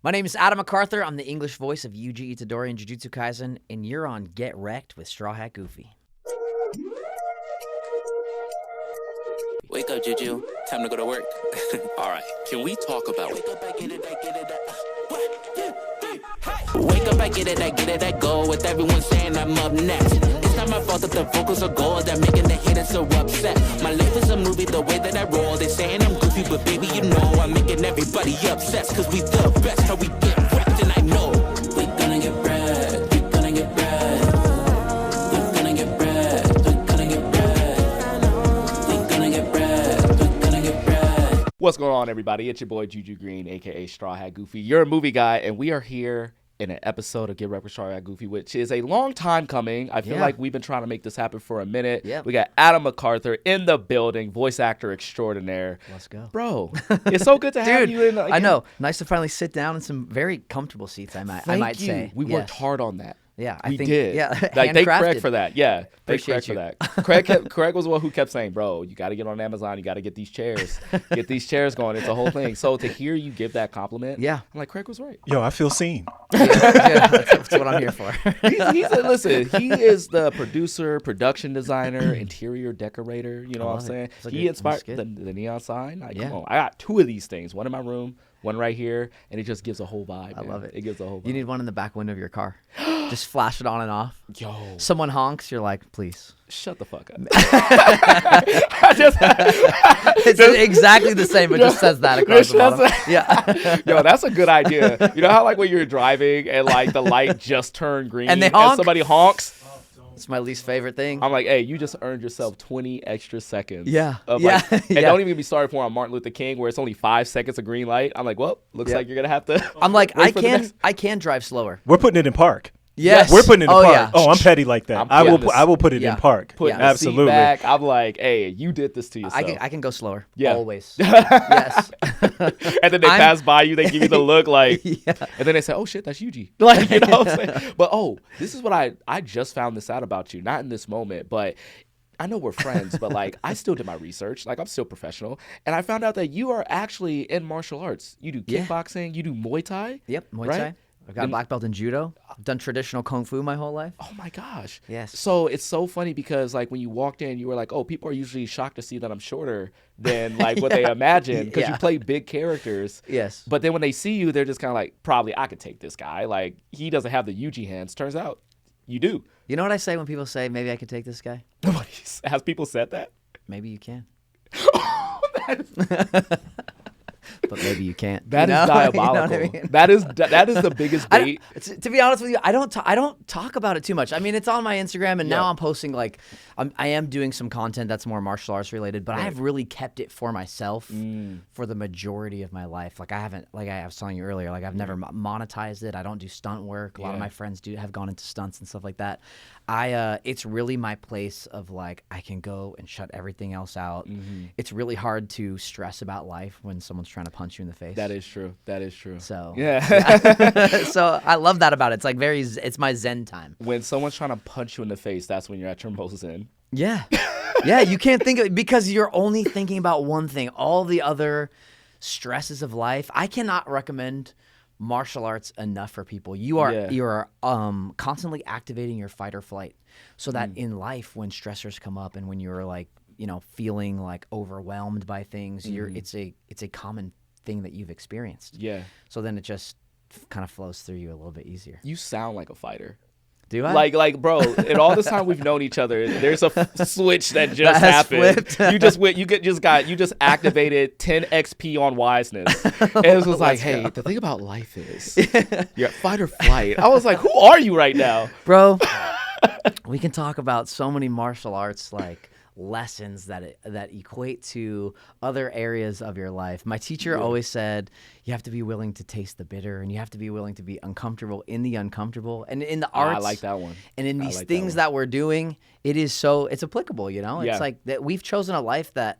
My name is Adam MacArthur. I'm the English voice of Yuji Itadori in Jujutsu Kaisen, and you're on Get Wrecked with Straw Hat Goofy. Wake up, Juju. Time to go to work. All right. Can we talk about wake up, I get it, I get it, wake up, I get it, I go with everyone saying I'm up next. It's not my fault that the vocals are gold, that making the haters so upset. My life is a movie, the way that I roll. They saying I'm goofy, but baby, you know I'm making everybody upset. Cause we the best, how we get wrecked, and I know we gonna get wrecked, we gonna get wrecked. We're gonna get wrecked, we're gonna get wrecked. We're gonna get wrecked, we're gonna get wrecked. What's going on, everybody? It's your boy Juju Green, aka Straw Hat Goofy. You're a movie guy, and we are here in an episode of Get Wrecked with Straw Hat Goofy, which is a long time coming. I feel like we've been trying to make this happen for a minute. Yeah. We got Adam MacArthur in the building, voice actor extraordinaire. Let's go. Bro, it's so good to have you in. I know. Nice to finally sit down in some very comfortable seats, I might say. We worked hard on that. Yeah, we did. Yeah, like, thank handcrafted. Craig for that. Yeah, thank Craig Appreciate for that. Craig was the one who kept saying, bro, you got to get on Amazon. You got to get these chairs. Get these chairs going. It's a whole thing. So to hear you give that compliment, yeah, I'm like, Craig was right. Yo, I feel seen. That's what I'm here for. Listen, he is the producer, production designer, interior decorator. You know what I'm saying? He inspired the neon sign. Like, come on. I got two of these things. One in my room, one right here, and it just gives a whole vibe. I love it. It gives a whole vibe. You need one in the back window of your car. Just flash it on and off. Yo. Someone honks, you're like, please. Shut the fuck up. It's exactly the same. It just says that across the bottom. Yeah. Yo, that's a good idea. You know how like when you're driving and like the light just turned green and they honk? somebody honks? It's my least favorite thing. I'm like, hey, you just earned yourself 20 extra seconds. Yeah. Of like, and don't even get me started for on Martin Luther King where it's only 5 seconds of green light. I'm like, well, looks like you're going to have to. I'm like, I can drive slower. We're putting it in park. Yes. We're putting it in park. Yeah. Oh, I'm petty like that. I will put it in park. Putting the absolutely. seat back. I'm like, hey, you did this to yourself. I can go slower. Yeah. Always. Yes. And then they pass by you, they give you the look like, and then they say, oh shit, that's Yuji. Like, you know what I'm saying? But this is what I just found this out about you, not in this moment, but I know we're friends, but like I still did my research. Like I'm still professional. And I found out that you are actually in martial arts. You do kickboxing, you do Muay Thai. Yep, Muay Thai. I've got a black belt in judo. I've done traditional kung fu my whole life. Oh my gosh. Yes. So it's so funny because like when you walked in, you were like, oh, people are usually shocked to see that I'm shorter than like what they imagine because you play big characters. Yes. But then when they see you, they're just kind of like, probably I could take this guy. Like he doesn't have the Yuji hands. Turns out you do. You know what I say when people say, maybe I could take this guy? Has people said that? Maybe you can. But maybe you can't. That is diabolical. You know what I mean? That is the biggest bait. To be honest with you, I don't talk about it too much. I mean, it's on my Instagram, and now I'm posting like I am doing some content that's more martial arts related, but I have really kept it for myself for the majority of my life. Like I haven't, like I was telling you earlier, like I've never monetized it. I don't do stunt work. A lot of my friends have gone into stunts and stuff like that. It's really my place of like I can go and shut everything else out. It's really hard to stress about life when someone's trying to punch you in the face. That is true. That is true. So yeah. So I love that about it. It's like it's my zen time. When someone's trying to punch you in the face, that's when you're at your most zen. Yeah. Yeah, you can't think of it because you're only thinking about one thing. All the other stresses of life. I cannot recommend martial arts enough for people. You are constantly activating your fight or flight so that in life when stressors come up and when you're like, you know, feeling like overwhelmed by things, it's a common thing that you've experienced. Yeah. So then it just kind of flows through you a little bit easier. You sound like a fighter. Do I? Like, bro, in all this time we've known each other, there's a switch that just happened. You just activated 10 XP on wiseness. And it was like, hey, the thing about life is you're fight or flight. I was like, who are you right now? Bro, we can talk about so many martial arts like lessons that equate to other areas of your life. My teacher always said you have to be willing to taste the bitter and you have to be willing to be uncomfortable in the uncomfortable. And in the arts, I like that one. And in these things that we're doing, it's applicable, you know? It's like that we've chosen a life that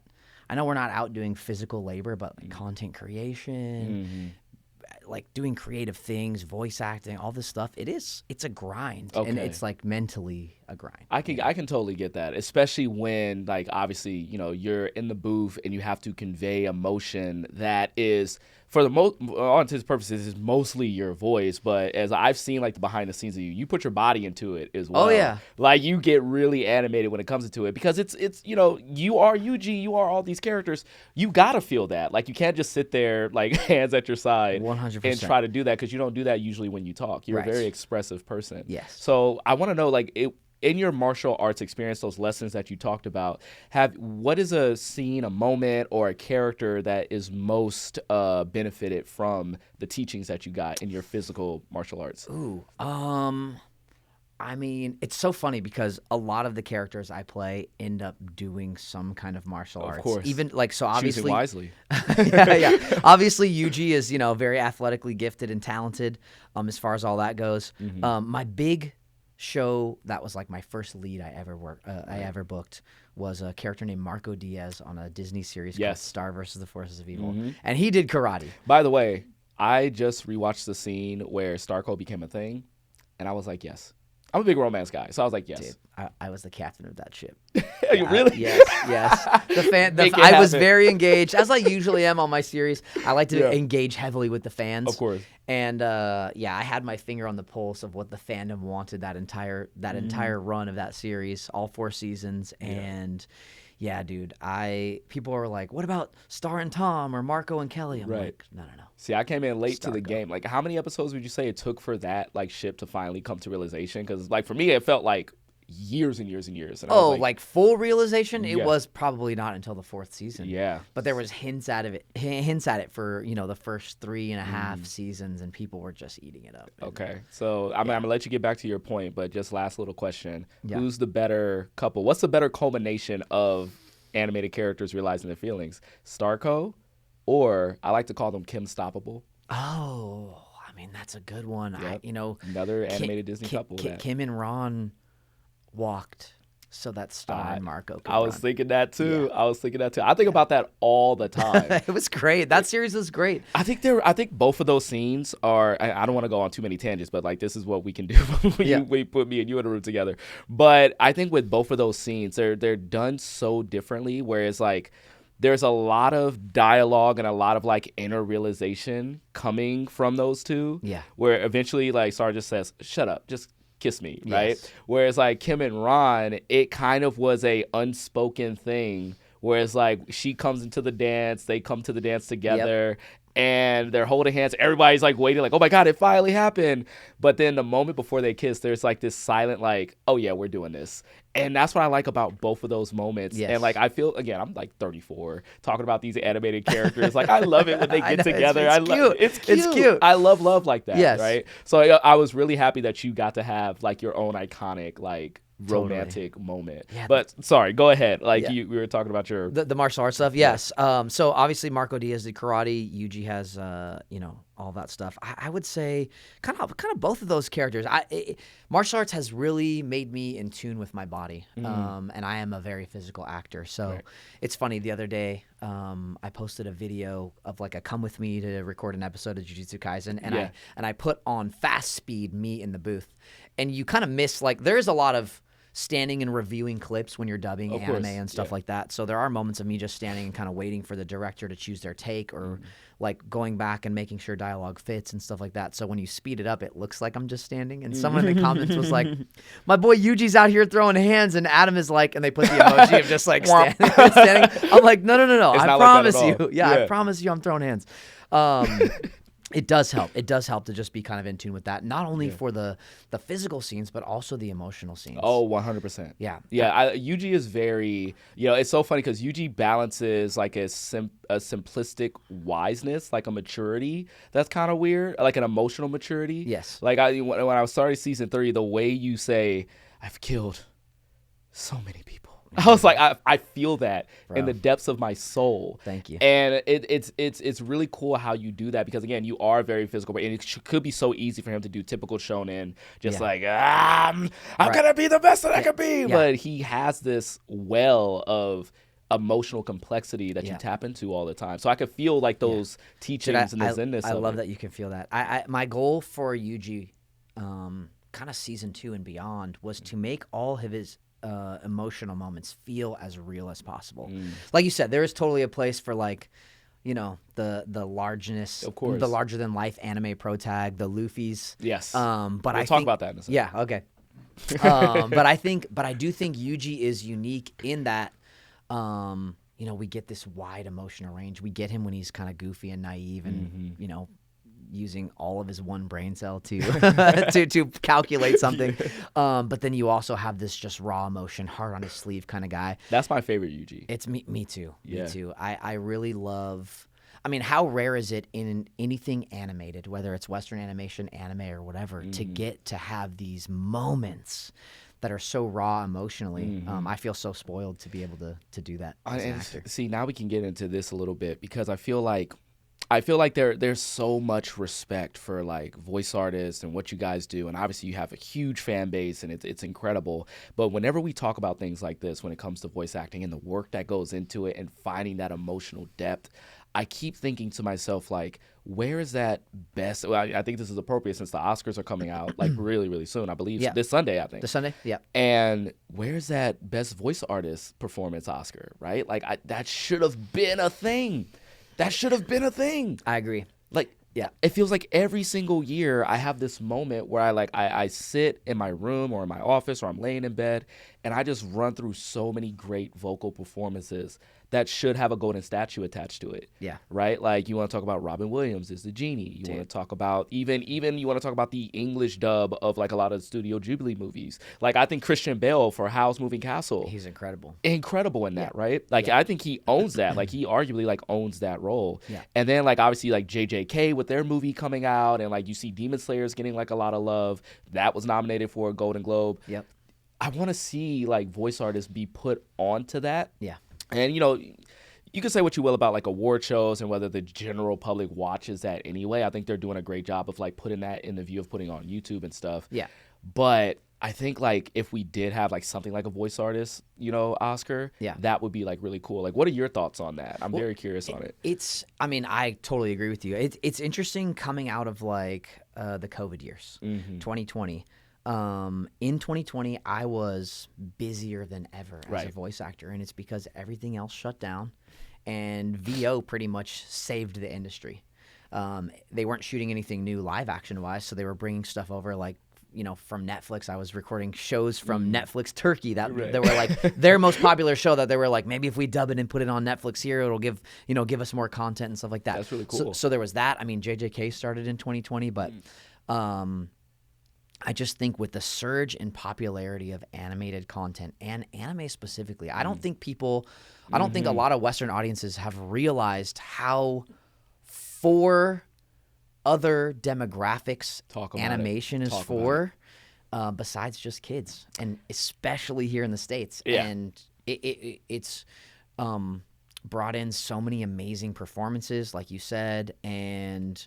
I know we're not out doing physical labor, but like content creation, like doing creative things, voice acting, all this stuff. It's a grind and it's like mentally a grind. I can totally get that, especially when, like, obviously, you're in the booth and you have to convey emotion that is, for the most, all intents and purposes, is mostly your voice. But as I've seen, like, the behind the scenes of you put your body into it as well. Oh yeah, like you get really animated when it comes into it because it's you are Yuji, you are all these characters. You gotta feel that. Like you can't just sit there like hands at your side 100%. and try to do that because you don't do that usually when you talk. You're Right. a very expressive person. Yes. So I want to know, like, in your martial arts experience, those lessons that you talked about, what is a scene, a moment, or a character that is most benefited from the teachings that you got in your physical martial arts? Ooh, I mean, it's so funny because a lot of the characters I play end up doing some kind of martial arts. Of course. Even like, so obviously. Choosing wisely. yeah. Obviously, Yuji is, very athletically gifted and talented as far as all that goes. Mm-hmm. My big show that was like my first lead I ever booked was a character named Marco Diaz on a Disney series called Star vs. the Forces of Evil. Mm-hmm. And he did karate. By the way, I just rewatched the scene where Starco became a thing, and I was like, yes. I'm a big romance guy, so I was like, yes. Dude, I was the captain of that ship. Really? Yes. I was very engaged, as I usually am on my series. I like to engage heavily with the fans. Of course. And I had my finger on the pulse of what the fandom wanted that entire run of that series, all 4 seasons. And yeah, dude, people were like, what about Star and Tom or Marco and Kelly? I'm like, no. See, I came in late to the game. Like, how many episodes would you say it took for that ship to finally come to realization? Because, like, for me, it felt like years and years and years. And like full realization? It was probably not until the 4th season. Yeah. But there was hints at it for, the first 3.5 seasons, and people were just eating it up. Okay. So I'm going to let you get back to your point, but just last little question. Yeah. Who's the better couple? What's the better culmination of animated characters realizing their feelings? Starco, or I like to call them Kim Stoppable? Oh, I mean, that's a good one. Yep. Another animated Disney couple. Kim and Ron walked so that Star and Marco could I was thinking that too. I think about that all the time. It was great. That series was great. I think both of those scenes are, I don't want to go on too many tangents, but like this is what we can do when we put me and you in a room together. But I think with both of those scenes, they're done so differently, whereas like there's a lot of dialogue and a lot of like inner realization coming from those two. Yeah. Where eventually like Star just says, shut up, just kiss me, right? Whereas like Kim and Ron, it kind of was a unspoken thing. Whereas like she comes into the dance, they come to the dance together. And they're holding hands. Everybody's like waiting, like, oh my God, it finally happened. But then the moment before they kiss, there's like this silent, like, oh yeah, we're doing this. And that's what I like about both of those moments. Yes. And like, I feel, again, I'm like 34, talking about these animated characters. Like, I love it when they get together. It's cute. I love like that. Yes. Right. So I was really happy that you got to have like your own iconic, like, romantic moment. Yeah, but sorry, go ahead. Like we were talking about your the martial arts stuff. Yes. So obviously Marco Diaz did karate. Yuji has all that stuff. I would say kind of both of those characters. Martial arts has really made me in tune with my body. And I am a very physical actor. So it's funny. The other day, I posted a video of like a come with me to record an episode of Jujutsu Kaisen, and I put on fast speed me in the booth, and you kind of miss like there's a lot of standing and reviewing clips when you're dubbing anime and stuff like that. So there are moments of me just standing and kind of waiting for the director to choose their take, or like going back and making sure dialogue fits and stuff like that. So when you speed it up, it looks like I'm just standing. And someone in the comments was like, my boy Yuji's out here throwing hands, and Adam is like, and they put the emoji of just like standing. I'm like, no. I promise you. Yeah, I promise you I'm throwing hands. It does help. It does help to just be kind of in tune with that, not only for the physical scenes, but also the emotional scenes. Oh, 100%. Yeah. Yuji is very, it's so funny because Yuji balances like a simplistic wiseness, like a maturity that's kind of weird, like an emotional maturity. Yes. Like when I was starting season 3, the way you say, I've killed so many people. I was like, I feel that in the depths of my soul. Thank you. And it's really cool how you do that because, again, you are very physical. And it could be so easy for him to do typical shonen, just like, I'm going to be the best that I can be. Yeah. But he has this well of emotional complexity that you tap into all the time. So I could feel like those teachings and the zenness. I love that you can feel that. My goal for Yuji, kind of season 2 and beyond was to make all of his emotional moments feel as real as possible. Like you said, there is totally a place for like, you know, the largeness, of course, the larger than life anime pro tag, the Luffy's. Yes. But we'll I talk think, about that in a second. Yeah. Okay. But I do think Yuji is unique in that, you know, we get this wide emotional range. We get him when he's kind of goofy and naive and, you know, using all of his one brain cell to to calculate something. But then you also have this just raw emotion, heart on his sleeve kind of guy. That's my favorite Yuji. It's me too. Yeah. Me too. I really love, I mean, how rare is it in anything animated, whether it's Western animation, anime, or whatever, to get to have these moments that are so raw emotionally. I feel so spoiled to be able to do that as an actor. See, now we can get into this a little bit because I feel like there's so much respect for like voice artists and what you guys do, and obviously you have a huge fan base and it's incredible. But whenever we talk about things like this, when it comes to voice acting and the work that goes into it and finding that emotional depth, I keep thinking to myself, like, where is that best? Well, I think this is appropriate since the Oscars are coming out like really, really soon. I believe this Sunday, I think. This Sunday, yeah. And where's that best voice artist performance Oscar, right? Like, that should have been a thing. That should have been a thing. I agree. Like, yeah, it feels like every single year I have this moment where I sit in my room or in my office or I'm laying in bed and I just run through so many great vocal performances that should have a golden statue attached to it. Yeah. Right? Like, you want to talk about Robin Williams as the genie. You want to talk about even you want to talk about the English dub of like a lot of Studio Ghibli movies. Like, I think Christian Bale for Howl's Moving Castle. He's incredible. Incredible in that, right? Like, I think he owns that. Like, he arguably like owns that role. Yeah. And then like obviously like JJK with their movie coming out, and like you see Demon Slayer's getting like a lot of love. That was nominated for a Golden Globe. Yep. I want to see like voice artists be put onto that. Yeah. And, you know, you can say what you will about like award shows and whether the general public watches that anyway. I think they're doing a great job of like putting that in the view of putting on YouTube and stuff. Yeah. But I think like if we did have like something like a voice artist, you know, Oscar, that would be like really cool. Like, what are your thoughts on that? I'm very curious on it. I mean, I totally agree with you. It's interesting coming out of like the COVID years, 2020. In 2020, I was busier than ever as a voice actor, and it's because everything else shut down, and VO pretty much saved the industry. They weren't shooting anything new live action wise, so they were bringing stuff over like, you know, from Netflix. I was recording shows from Netflix Turkey that they were like their most popular show that they were like, maybe if we dub it and put it on Netflix here, it'll give us more content and stuff like that. That's really cool. So there was that. I mean, JJK started in 2020, but I just think with the surge in popularity of animated content and anime specifically, I don't think I don't think a lot of Western audiences have realized how for other demographics animation is for, besides just kids, and especially here in the States. Yeah. And it's brought in so many amazing performances, like you said, and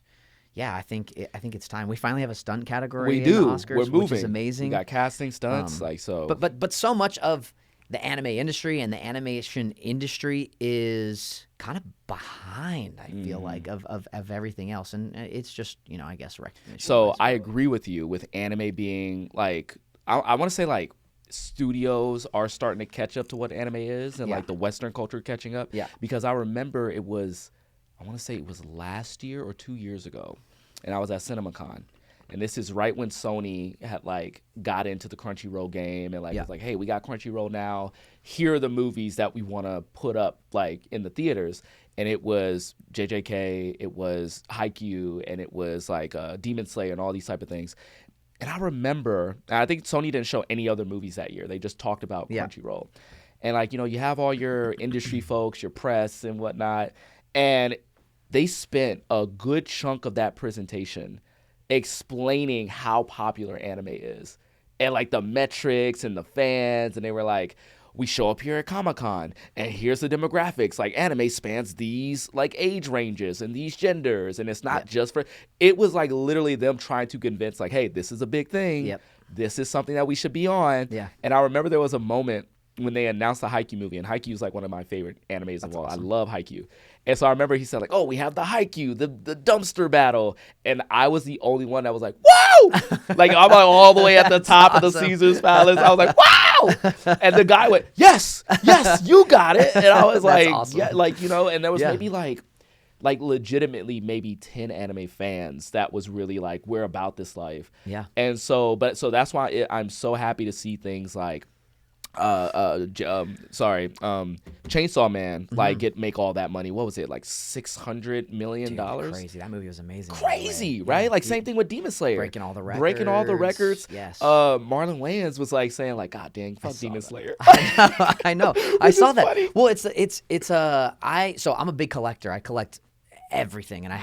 yeah, I think it's time. We finally have a stunt category in the Oscars, We're moving. which is amazing. We got casting, stunts, But so much of the anime industry and the animation industry is kind of behind, I feel like, of everything else. And it's just, you know, I guess recognition. So I agree with you with anime being like, I want to say like studios are starting to catch up to what anime is and like the Western culture catching up. Yeah. Because I remember I want to say it was last year or 2 years ago, and I was at CinemaCon. And this is right when Sony had like got into the Crunchyroll game and like was like, hey, we got Crunchyroll now. Here are the movies that we want to put up like in the theaters. And it was JJK, it was Haikyuu, and it was like Demon Slayer and all these type of things. And I remember, I think Sony didn't show any other movies that year. They just talked about Crunchyroll. And like, you know, you have all your industry folks, your press and whatnot. And they spent a good chunk of that presentation explaining how popular anime is and like the metrics and the fans. And they were like, we show up here at Comic-Con and here's the demographics. Like, anime spans these like age ranges and these genders. And it's not just for, it was like literally them trying to convince like, hey, this is a big thing. This is something that we should be on. And I remember there was a moment when they announced the Haikyuu movie, and Haikyuu is like one of my favorite animes of all. Awesome. I love Haikyuu. And so I remember he said like, oh, we have the Haikyuu, the dumpster battle. And I was the only one that was like, wow! Like I'm like all the way at the top of the Caesar's Palace. I was like, wow! And the guy went, yes, you got it. And I was like, awesome. Yeah, like, you know, and there was maybe like legitimately maybe 10 anime fans that was really like, we're about this life. Yeah. And so that's why I'm so happy to see things like Chainsaw Man like make all that money. What was it, like $600 million? Dude, crazy. That movie was amazing. Crazy, right? Yeah. Like same thing with Demon Slayer, breaking all the records. Yes. Marlon Wayans was like saying like, God dang, fuck Demon Slayer. I know. I saw that. Funny. Well, so I'm a big collector. I collect everything, and I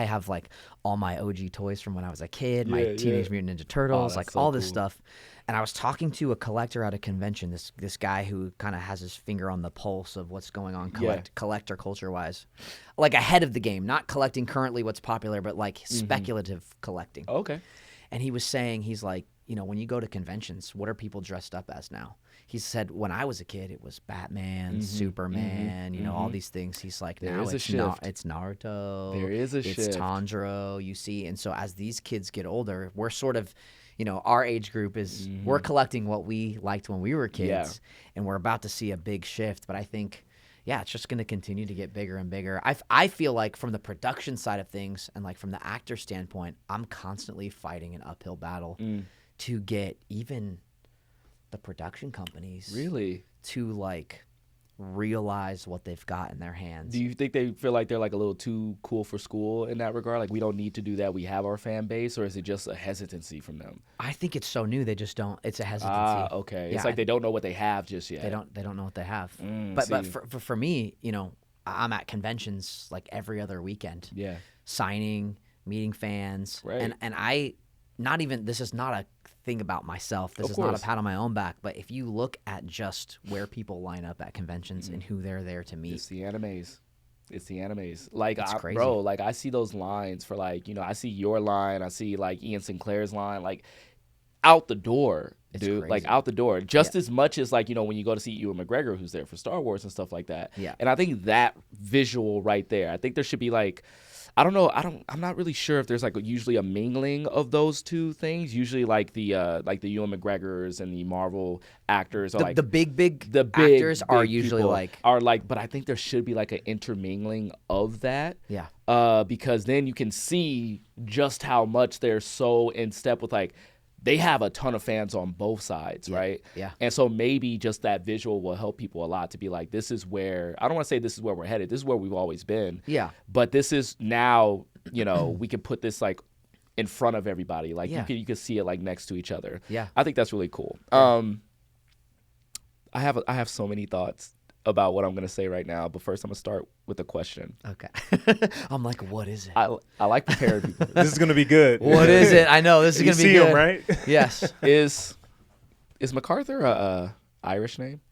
have like all my OG toys from when I was a kid, my Teenage Mutant Ninja Turtles, like all this stuff. And I was talking to a collector at a convention, this guy who kind of has his finger on the pulse of what's going on collector culture-wise. Like ahead of the game, not collecting currently what's popular, but like speculative collecting. Okay. And he was saying, he's like, you know, when you go to conventions, what are people dressed up as now? He said, when I was a kid, it was Batman, Superman, you know, all these things. He's like, now it's Naruto. There is a shift. It's Tanjiro, you see. And so as these kids get older, we're sort of, you know, our age group is, we're collecting what we liked when we were kids. And we're about to see a big shift. But I think, it's just going to continue to get bigger and bigger. I feel like from the production side of things and like from the actor standpoint, I'm constantly fighting an uphill battle to get even the production companies really to like realize what they've got in their hands. Do you think they feel like they're like a little too cool for school in that regard? Like we don't need to do that, we have our fan base, or is it just a hesitancy from them? I think it's so new, they just don't. It's a hesitancy. Okay. It's like they don't know what they have just yet. They don't know what they have. But for me, you know, I'm at conventions like every other weekend. Yeah. Signing, meeting fans, right. and I not even, this is not a thing about myself. This is not a pat on my own back. But if you look at just where people line up at conventions and who they're there to meet, it's the animes. Like, crazy. Bro, like I see those lines for like, you know, I see your line, I see like Ian Sinclair's line, like out the door, dude. Crazy. Like out the door, just as much as like, you know, when you go to see Ewan McGregor, who's there for Star Wars and stuff like that. Yeah. And I think that visual right there, I think there should be like, I don't know. I'm not really sure if there's like usually a mingling of those two things. Usually like the Ewan McGregors and the Marvel actors are the big actors are usually but I think there should be like an intermingling of that. Yeah. Because then you can see just how much they're so in step with like, they have a ton of fans on both sides, right? Yeah. And so maybe just that visual will help people a lot to be like, this is where, I don't want to say this is where we're headed. This is where we've always been. Yeah. But this is now, you know, we can put this like in front of everybody. Like you can see it like next to each other. Yeah. I think that's really cool. Yeah. I have so many thoughts about what I'm going to say right now, but first I'm going to start with a question. Okay. I'm like, what is it? I like preparing people. This is going to be good. What is it? I know this is going to be good. You see him, right? Yes. Is MacArthur a Irish name?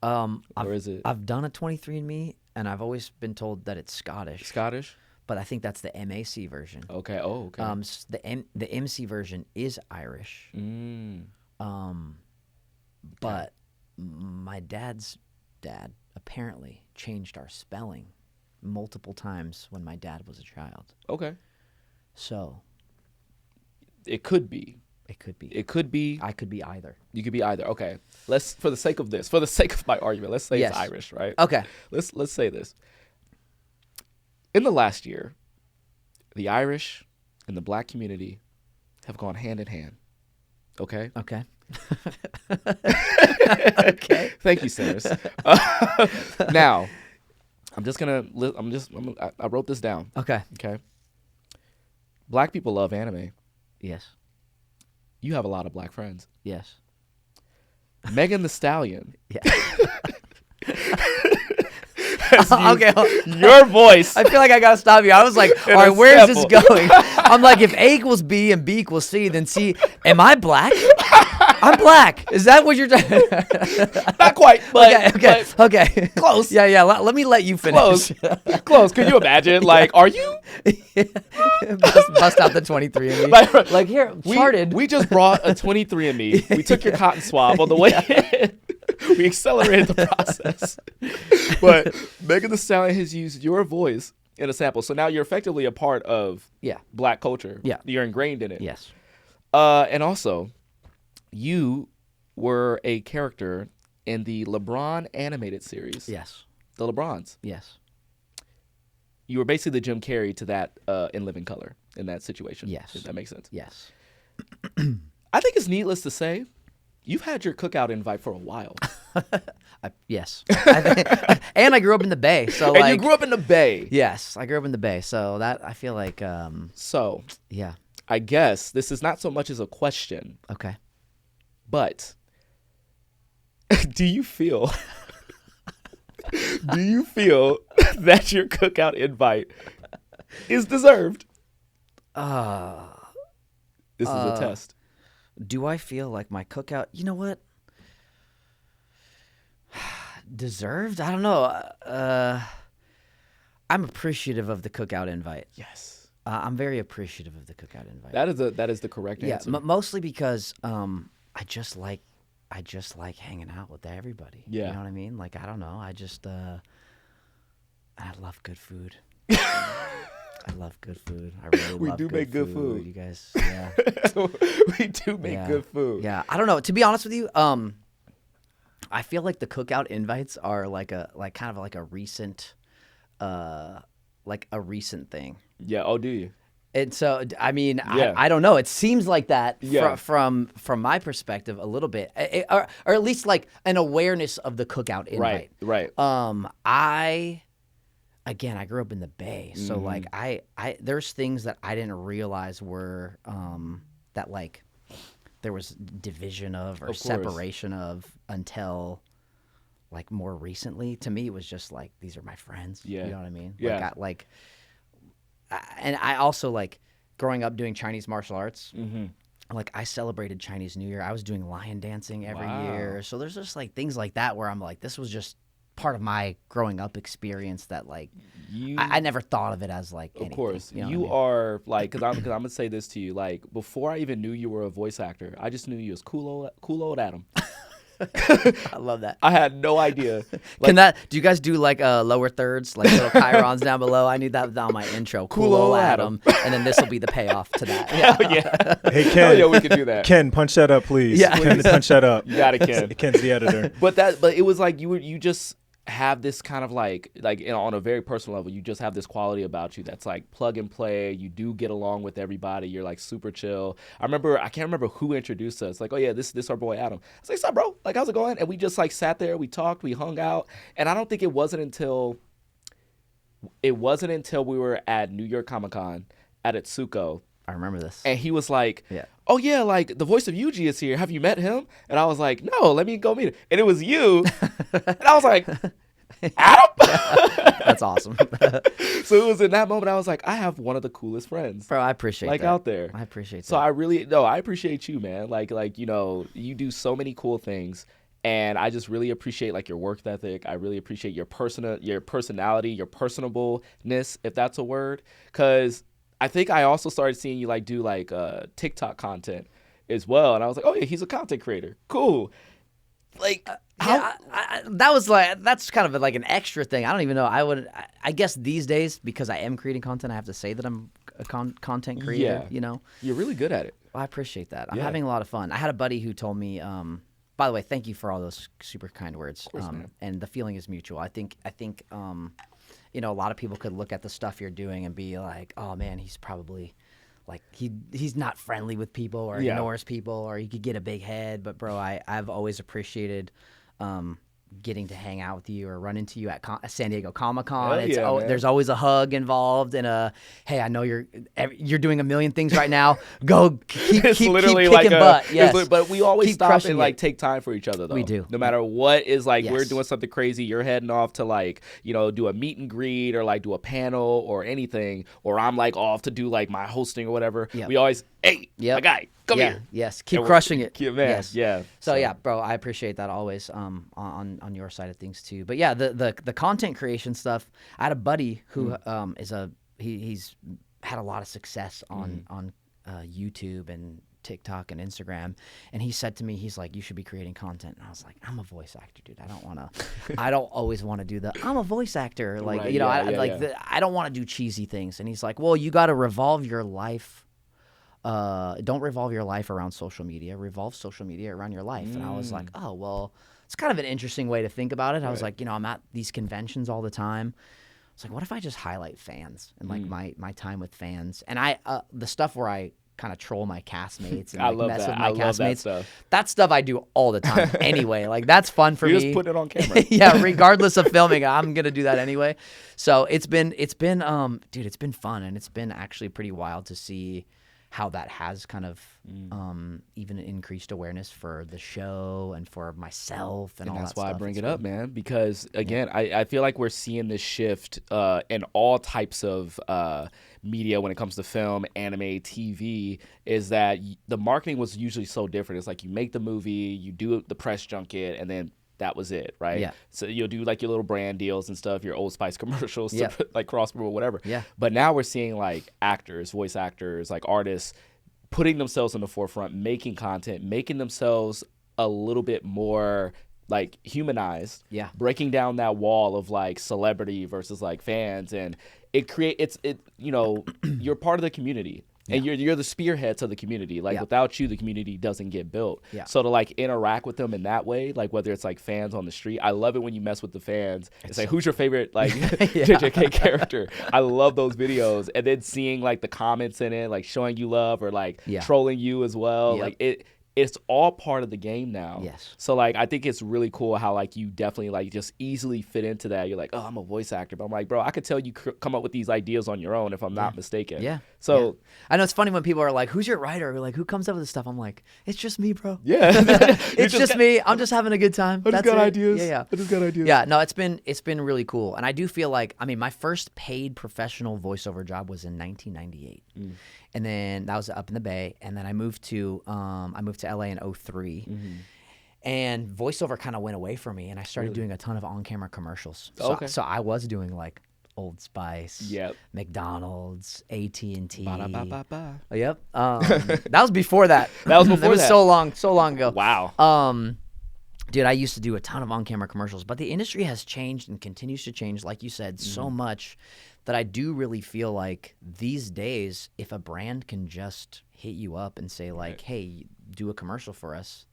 Or is it? I've done a 23andMe, and I've always been told that it's Scottish. Scottish? But I think that's the MAC version. Okay. Oh, okay. The MC version is Irish. But my dad's dad apparently changed our spelling multiple times when my dad was a child. Okay. So it could be. It could be. It could be. I could be either. You could be either. Okay. Let's, for the sake of my argument, let's say it's Irish, right? Okay. Let's say this. In the last year, the Irish and the black community have gone hand in hand. Okay? Okay. Okay. Thank you, sinners. Now, I wrote this down. Okay. Okay. Black people love anime. Yes. You have a lot of black friends. Yes. Megan Thee Stallion. Yeah. Okay. Your voice. I feel like I gotta stop you. I was like, all right, where is this going? I'm like, if A equals B and B equals C, then C. Am I black? I'm black. Is that what you're saying? Not quite, but okay. Close. Yeah. Let me let you finish. Close. Could you imagine? Like, are you? Bust out the 23andMe. Like here, charted. We just brought a 23andMe. We took your cotton swab on the way in. We accelerated the process. But Megan Thee Stallion has used your voice in a sample. So now you're effectively a part of Black culture. Yeah. You're ingrained in it. Yes. And also, you were a character in the LeBron animated series. Yes. The LeBrons. Yes. You were basically the Jim Carrey to that in Living Color in that situation. Yes. If that makes sense. Yes. I think it's needless to say, you've had your cookout invite for a while. Yes. And I grew up in the Bay. So and you grew up in the Bay. Yes, I grew up in the Bay. So that I feel like So yeah. I guess this is not so much as a question. Okay. But do you feel that your cookout invite is deserved? This is a test. Do I feel like my cookout, you know what? Deserved? I don't know. I'm appreciative of the cookout invite. Yes. I'm very appreciative of the cookout invite. That is the correct answer. Yeah, mostly because I just like hanging out with everybody. Yeah. You know what I mean? Like, I don't know. I just I love good food. I love good food. I really We love do make good food. You guys, yeah. We do make good food. Yeah. I don't know. To be honest with you, I feel like the cookout invites are kind of like a recent thing. Yeah. Oh, do you? And so, I mean, Yeah. I don't know. It seems like that Yeah. from my perspective a little bit, or at least like an awareness of the cookout invite. Right. I grew up in the Bay, so like I there's things that I didn't realize were that like there was division of or separation of until like more recently. To me, it was just like these are my friends. Yeah. You know what I mean? Yeah. And I also like growing up doing Chinese martial arts. Mm-hmm. Like I celebrated Chinese New Year. I was doing lion dancing every year. So there's just like things like that where I'm like, this was just part of my growing up experience that like I never thought of it as like anything. Of course. You know You what I mean? are like, because I'm going to say this to you, like before I even knew you were a voice actor, I just knew you as cool old Adam. I love that. I had no idea. Do you guys do like lower thirds, like little chirons down below? I need that on my intro. Cool old Adam. And then this will be the payoff to that. Yeah. Yeah. Hey, Ken. Yeah, we can do that. Ken, punch that up, please. Yeah. Ken, punch that up. You got it, Ken. Ken's the editor. But it was like you just have this kind of like on a very personal level, you just have this quality about you that's like plug and play. You do get along with everybody. You're like super chill. I can't remember who introduced us. Like, oh yeah, this our boy Adam. I was like, what's up, bro? Like, how's it going? And we just like sat there, we talked, we hung out. And I don't think it wasn't until we were at New York Comic-Con at Atsuko. I remember this. And he was like, Yeah. oh, yeah, like the voice of Yuji is here. Have you met him? And I was like, no, let me go meet him. And it was you. And I was like, Adam? That's awesome. So it was in that moment I was like, I have one of the coolest friends. Bro, I appreciate that. Out there. I appreciate that. So I appreciate you, man. Like, you know, you do so many cool things. And I just really appreciate like your work ethic. I really appreciate your personality, your personableness, if that's a word. Because I think I also started seeing you like do like TikTok content as well, and I was like, oh yeah, he's a content creator. Cool. Like, that's kind of like an extra thing. I don't even know. I guess these days because I am creating content, I have to say that I'm a content creator. Yeah. You know, you're really good at it. I appreciate that. I'm Yeah. having a lot of fun. I had a buddy who told me. By the way, thank you for all those super kind words. Of course, man. And the feeling is mutual. I think. You know, a lot of people could look at the stuff you're doing and be like, "Oh man, he's probably like he's not friendly with people or ignores people or he could get a big head." But bro, I've always appreciated getting to hang out with you or run into you at San Diego Comic-Con. There's always a hug involved and a hey, I know you're doing a million things right now. Go keep kicking butt. Yes. But we always Keep stop and like it. take time for each other though. We do. No matter what is like we're Yes. doing something crazy, you're heading off to like, you know, do a meet and greet or like do a panel or anything, or I'm like off to do like my hosting or whatever. Yep. We always, hey, my guy, come here. Yes. Keep crushing it. Man. Yes. Yeah. So yeah, bro, I appreciate that always on your side of things too. But yeah, the content creation stuff. I had a buddy who he's had a lot of success on YouTube and TikTok and Instagram, and he said to me, he's like, you should be creating content. And I was like, I'm a voice actor, dude. I don't always want to do I'm a voice actor. Like, right, you know, yeah, I don't want to do cheesy things. And he's like, well, you got to revolve your life. Don't revolve your life around social media. Revolve social media around your life. And I was like, oh, well, it's kind of an interesting way to think about it. I was like, you know, I'm at these conventions all the time. It's like, what if I just highlight fans and like my time with fans, and the stuff where I kind of troll my castmates and like, mess with my castmates. That stuff I do all the time anyway. Like, that's fun for me. You just put it on camera. Yeah, regardless of filming, I'm gonna do that anyway. So it's been dude, it's been fun, and it's been actually pretty wild to see how that has kind of even increased awareness for the show and for myself and all that stuff. That's why I bring it up, man, because again, I feel like we're seeing this shift in all types of media when it comes to film, anime, TV, is that the marketing was usually so different. It's like you make the movie, you do the press junket, and then that was it, right? Yeah. So you'll do like your little brand deals and stuff, your Old Spice commercials, to like cross promote, whatever. Yeah. But now we're seeing like actors, voice actors, like artists putting themselves in the forefront, making content, making themselves a little bit more like humanized. Yeah. Breaking down that wall of like celebrity versus like fans, and you know, you're part of the community. And you're the spearhead to the community. Like, without you, the community doesn't get built. Yeah. So to like interact with them in that way, like whether it's like fans on the street, I love it when you mess with the fans. It's like, who's your favorite like JJK character? I love those videos. And then seeing like the comments in it, like showing you love or like trolling you as well. Yep. Like it's all part of the game now. Yes. So like I think it's really cool how like you definitely like just easily fit into that. You're like, oh, I'm a voice actor, but I'm like, bro, I could tell you come up with these ideas on your own if I'm not mistaken. Yeah. So I know it's funny when people are like, who's your writer? Or like, who comes up with this stuff? I'm like, it's just me, bro. Yeah. It's just me. I'm just having a good time. I just got ideas. I just got ideas. Yeah. No, it's been really cool, and I do feel like, I mean, my first paid professional voiceover job was in 1998. And then that was up in the Bay, and then I moved to LA in 03. And voiceover kind of went away from me, and I started doing a ton of on-camera commercials. So I was doing like Old Spice, McDonald's, AT&T. Yep. That was before that. That was before It was so long ago. Wow. Dude, I used to do a ton of on-camera commercials, but the industry has changed and continues to change, like you said, so much that I do really feel like these days, if a brand can just hit you up and say like, hey, do a commercial for us,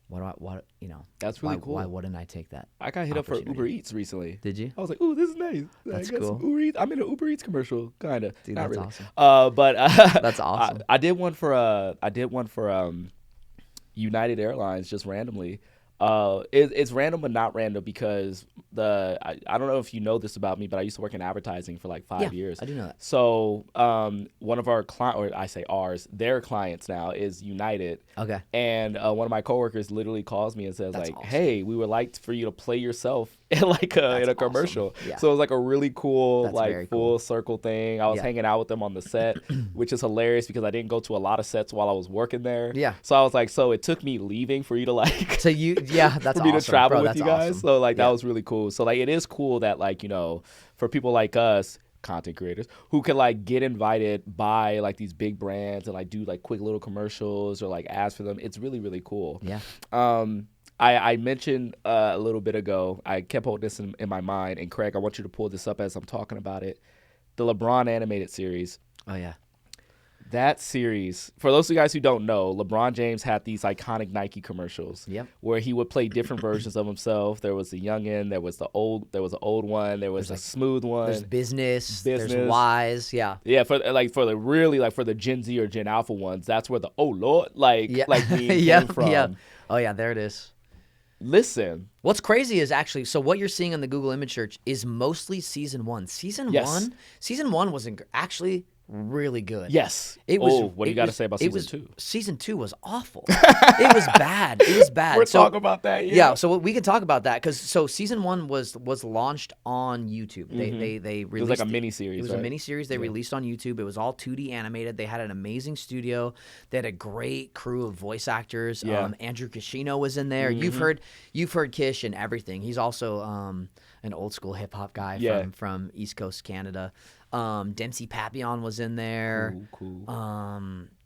that's really cool. Why wouldn't I take that? I got hit up for Uber Eats recently. Did you? I was like, ooh, this is nice. That's I got cool. some Uber Eats. I'm in an Uber Eats commercial, kind of. Dude, not that's really. awesome. But that's awesome. I did one for United Airlines just randomly. It's random but not random because I don't know if you know this about me, but I used to work in advertising for like 5 years. I do know that. So one of our clients, or I say ours, their clients now is United. Okay. And one of my coworkers literally calls me and says That's like, awesome. hey, we would like for you to play yourself in like in a commercial. Awesome. Yeah. So it was like a really cool That's like very full cool. circle thing. I was hanging out with them on the set, which is hilarious because I didn't go to a lot of sets while I was working there. Yeah. So I was like, so it took me leaving for you to like So that's for me awesome. to travel Bro, with that's you guys. awesome. So like that was really cool. So like it is cool that like, you know, for people like us, content creators, who can like get invited by like these big brands and like do like quick little commercials or like ads for them. It's really, really cool. Yeah. I mentioned a little bit ago, I kept holding this in my mind, and Craig, I want you to pull this up as I'm talking about it. The LeBron animated series. Oh yeah. That series, for those of you guys who don't know, LeBron James had these iconic Nike commercials where he would play different versions of himself. There was the youngin, there was an old one, there was a smooth one. There's business, there's wise, yeah. Yeah, for the Gen Z or Gen Alpha ones, that's where the oh Lord like meme came from. Yeah. Oh yeah, there it is. Listen. What's crazy is actually, so what you're seeing on the Google image search is mostly season 1. Season one was actually really good. Yes. It was. What do you got to say about season 2? Season 2 was awful. It was bad. It was bad. We're talking about that. Yeah. So we can talk about that because season 1 was launched on YouTube. They released. It was like a mini series. It was a mini series they released on YouTube. It was all 2D animated. They had an amazing studio. They had a great crew of voice actors. Yeah. Andrew Kishino was in there. You've heard Kish and everything. He's also an old school hip hop guy from East Coast Canada. Dempsey Papillon was in there. Ooh, cool.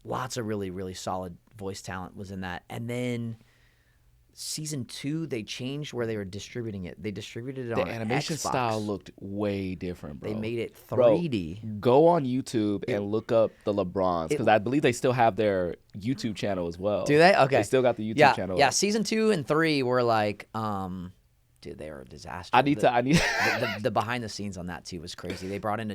Lots of really, really solid voice talent was in that. And then season 2, they changed where they were distributing it. They distributed it on The animation Xbox. style looked way different, bro. They made it 3D. Bro, go on YouTube and look up the LeBrons, because I believe they still have their YouTube channel as well. Do they? Okay. They still got the YouTube channel. Yeah, season 2 and 3 were like, dude, they were a disaster. I need the behind the scenes on that too was crazy. They brought in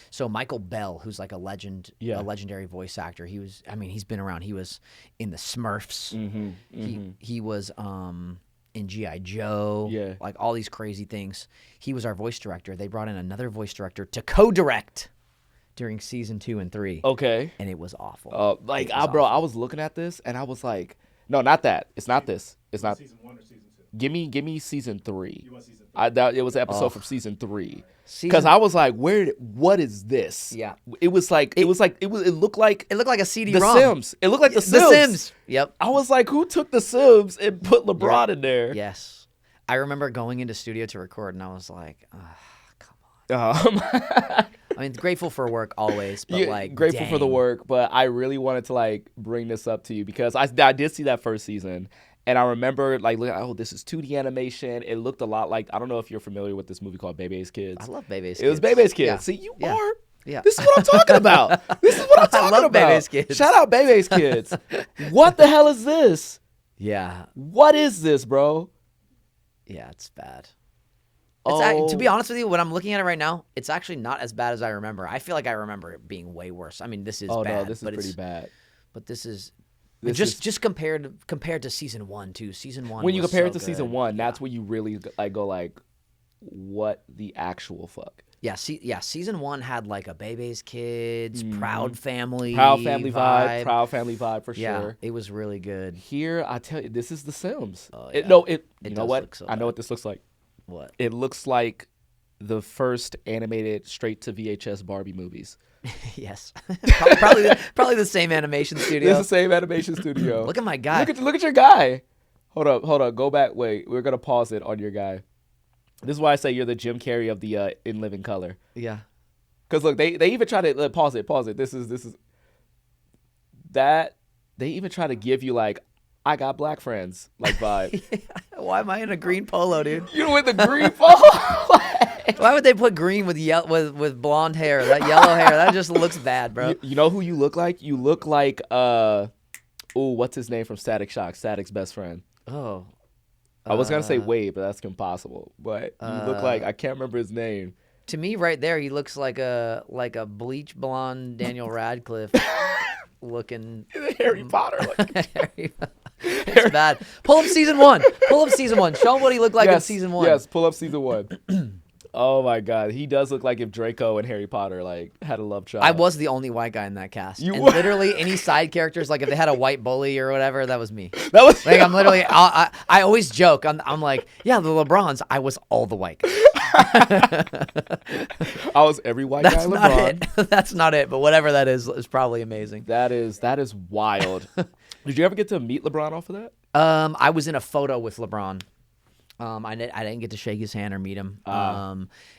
so Michael Bell, who's like a legendary voice actor. He's been around. He was in the Smurfs. He was in G.I. Joe. Yeah. Like all these crazy things. He was our voice director. They brought in another voice director to co-direct during season 2 and 3. Okay. And it was awful. I was looking at this and I was like, no, not that. It's not this. It's not. Season 1 or season 2? Give me season 3. You want season 3? It was an episode from season 3. Because I was like, what is this? Yeah. It looked like a CD-ROM. The Sims. It looked like The Sims. The Sims. Yep. I was like, who took The Sims and put LeBron in there? Yes. I remember going into studio to record, and I was like, come on. I mean, grateful for work always, but grateful for the dang. work. But I really wanted to bring this up to you because I did see that first season. And I remember looking, this is 2D animation. It looked a lot like, I don't know if you're familiar with this movie called Bebe's Kids. I love Bebe's Kids. It was Bebe's Kids. Yeah. See, you Yeah. are. Yeah. This is what I'm talking about. This is what I'm talking I love about. Bebe's Kids. Shout out Bebe's Kids. What the hell is this? Yeah. What is this, bro? Yeah, it's bad. Oh. To be honest with you, when I'm looking at it right now, it's actually not as bad as I remember. I feel like I remember it being way worse. I mean, this is bad. No, this is pretty bad. But this is... This just compared to season 1 too. Season 1. When you compare it to good. season 1, that's when you really go what the actual fuck? Yeah, season 1 had like a Bebe's Kids, Proud Family vibe for yeah, sure. it was really good. Here, I tell you, this is The Sims. Oh, You yeah. know It know does what? look so I know bad. what this looks like. What? It looks like the first animated straight to VHS Barbie movies. Yes, probably the same animation studio. It's the same animation studio. Look at my guy. Look at your guy. Hold up. Go back. Wait, we're gonna pause it on your guy. This is why I say you're the Jim Carrey of the In Living Color. Yeah. Because look, they even try to pause it. This is that they even try to give you I got black friends vibe. Why am I in a green polo, dude? You with the green polo? Why would they put green with with blonde hair? That yellow hair, that just looks bad, bro. You know who you look like? You look like what's his name from Static Shock? Static's best friend. Oh. I was gonna say Wade, but that's impossible. But you look like I can't remember his name. To me, right there, he looks like a bleach blonde Daniel Radcliffe looking. Harry Potter. It's bad. Pull up season 1. Show him what he looked like in season 1. Yes, pull up season 1. Oh my God, he does look like if Draco and Harry Potter had a love child. I was the only white guy in that cast. You and were? Literally any side characters, if they had a white bully or whatever, that was me. That was I'm literally. I always joke. I'm like, yeah, the LeBrons. I was all the white guys. I was every white guy. That's not it. That's not it. But whatever that is probably amazing. That is wild. Did you ever get to meet LeBron off of that? I was in a photo with LeBron. I didn't get to shake his hand or meet him.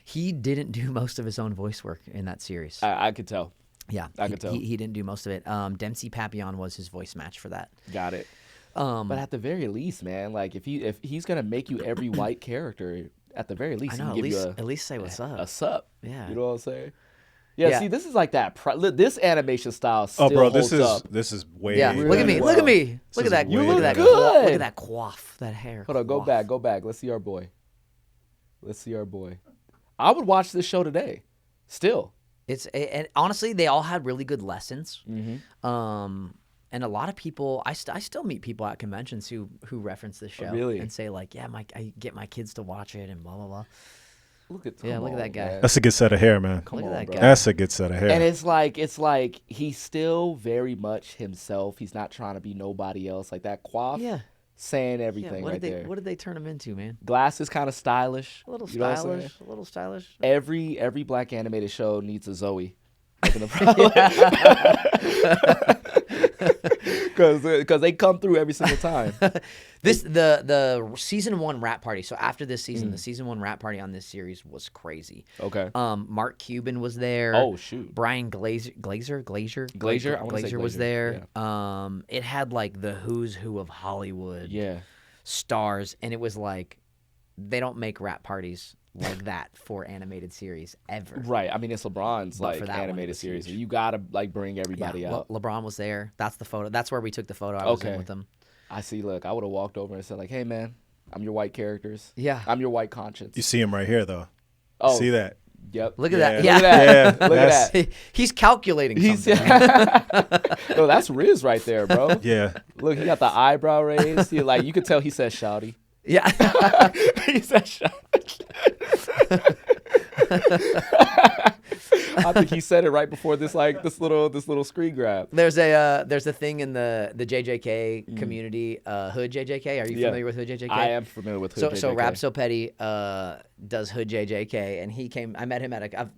He didn't do most of his own voice work in that series. I could tell. Yeah, I could tell. He didn't do most of it. Dempsey Papillon was his voice match for that. Got it. But at the very least, man, if he's gonna make you every white character, at the very least, I know. he can give At least say what's up. a sup. Yeah. You know what I'm saying? Yeah. See, this is like that. This animation style still this holds up. this is way. Yeah, look at me. well. Look at me. Look is at that. way Look at that. better. Good. Look at that coif. That hair. Hold on, go coif. back. Let's see our boy. I would watch this show today. Still. And honestly, they all had really good lessons. Mm-hmm. And a lot of people, I still meet people at conventions who reference this show really? and say yeah, I get my kids to watch it and blah blah blah. Look at that guy. Man. That's a good set of hair, man. Look at that guy. That's a good set of hair. And it's like he's still very much himself. He's not trying to be nobody else. Like that coif, saying everything What there. did they turn him into, man? Glasses kind of stylish. A little you know what I'm stylish. saying? A little stylish. Every black animated show needs a Zoe. because they come through every single time. The season 1 rap party. So after this season, the season 1 rap party on this series was crazy. Okay. Mark Cuban was there. Oh shoot. Brian Glazer was there. Yeah. It had like the who's who of Hollywood. Yeah. Stars, and it was like they don't make rap parties like that for animated series ever. Right. I mean, it's LeBron's But for like that one, it animated was series. huge. You gotta like bring everybody out. LeBron was there. That's the photo. That's where we took the photo. I was in with him. I see. Look, I would have walked over and said like, "Hey, man, I'm your white characters. Yeah. I'm your white conscience." You see him right here, though. Oh, See that? Yep. Look at that. Yeah. Yeah. Look at that. Yeah, Look at that. He's calculating He's something. no, that's Riz right there, bro. Yeah. Look, he got the eyebrow raised. He like you could tell he said "shouty." Yeah. He said "shouty." I think he said it right before this little screen grab. There's a thing in the JJK community, Hood JJK. Are you familiar with Hood JJK? I am familiar with Hood JJK. So Rap So Petty does Hood JJK, and he came. I met him at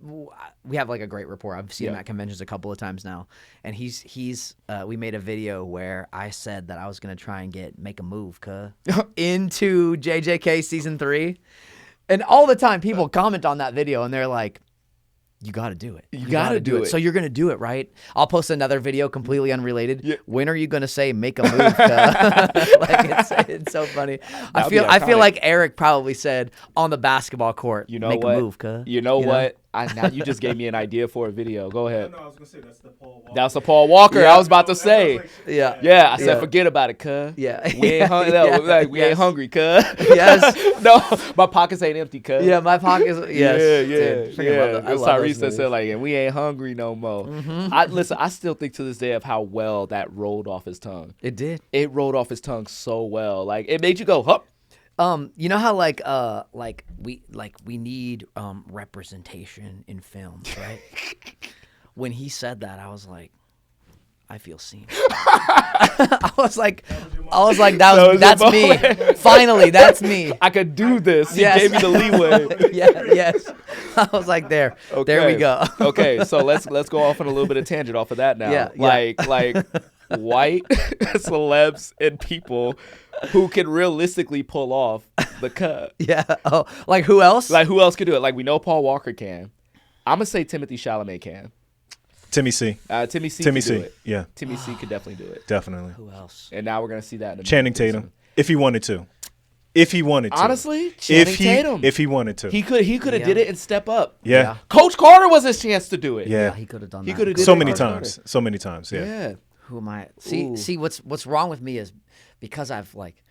we have like a great rapport. I've seen him at conventions a couple of times now, and we made a video where I said that I was gonna try and make a move, into JJK season 3, and all the time people comment on that video and they're like, you got to do it. You got to do it. So you're going to do it, right? I'll post another video completely unrelated. Yeah. When are you going to say make a move? Like it's so funny. I feel like Eric probably said on the basketball court, you know make what? a move, You know what? Now you just gave me an idea for a video. Go ahead. No, I was gonna say that's the Paul Walker. That's the Paul Walker. Yeah. I was about to say. Yeah. Yeah, I said Yeah. forget about it, cuz. Yeah. We ain't hungry. Yeah. We ain't hungry, cuz. Yes. No, my pockets ain't empty, cuz. Yeah, my pockets. Yes. Yeah. Dude, I love those Tyrese moves. said like, and we ain't hungry no more. Listen, I still think to this day of how well that rolled off his tongue. It did. It rolled off his tongue so well. Like it made you go, hup. You know how we need representation in films, right? When he said that, I was like, I feel seen. I was like, that's me. Finally, that's me. I could do this. Yes. He gave me the leeway. Yes. I was like, there we go. Okay, so let's go off on a little bit of tangent off of that now. Yeah. Like white celebs and people who can realistically pull off the cut. Yeah. Oh, like who else? Like who else could do it? Like we know Paul Walker can. I'm gonna say Timothy Chalamet can. Timmy C. Timmy C. Timmy could do C. it. Yeah, Timmy C. could definitely do it. definitely. Who else? And now we're gonna see that in the Channing movie Tatum, soon. if he wanted to. If he wanted to. Honestly, Channing Tatum. If he wanted to. He could have Yeah. did it and step up. Yeah. Coach Carter was his chance to do it. Yeah. He could have done He that. could have did So it many Coach times. So many times. Carter. Yeah. Yeah. Who am I? Ooh. See, what's wrong with me is because I've like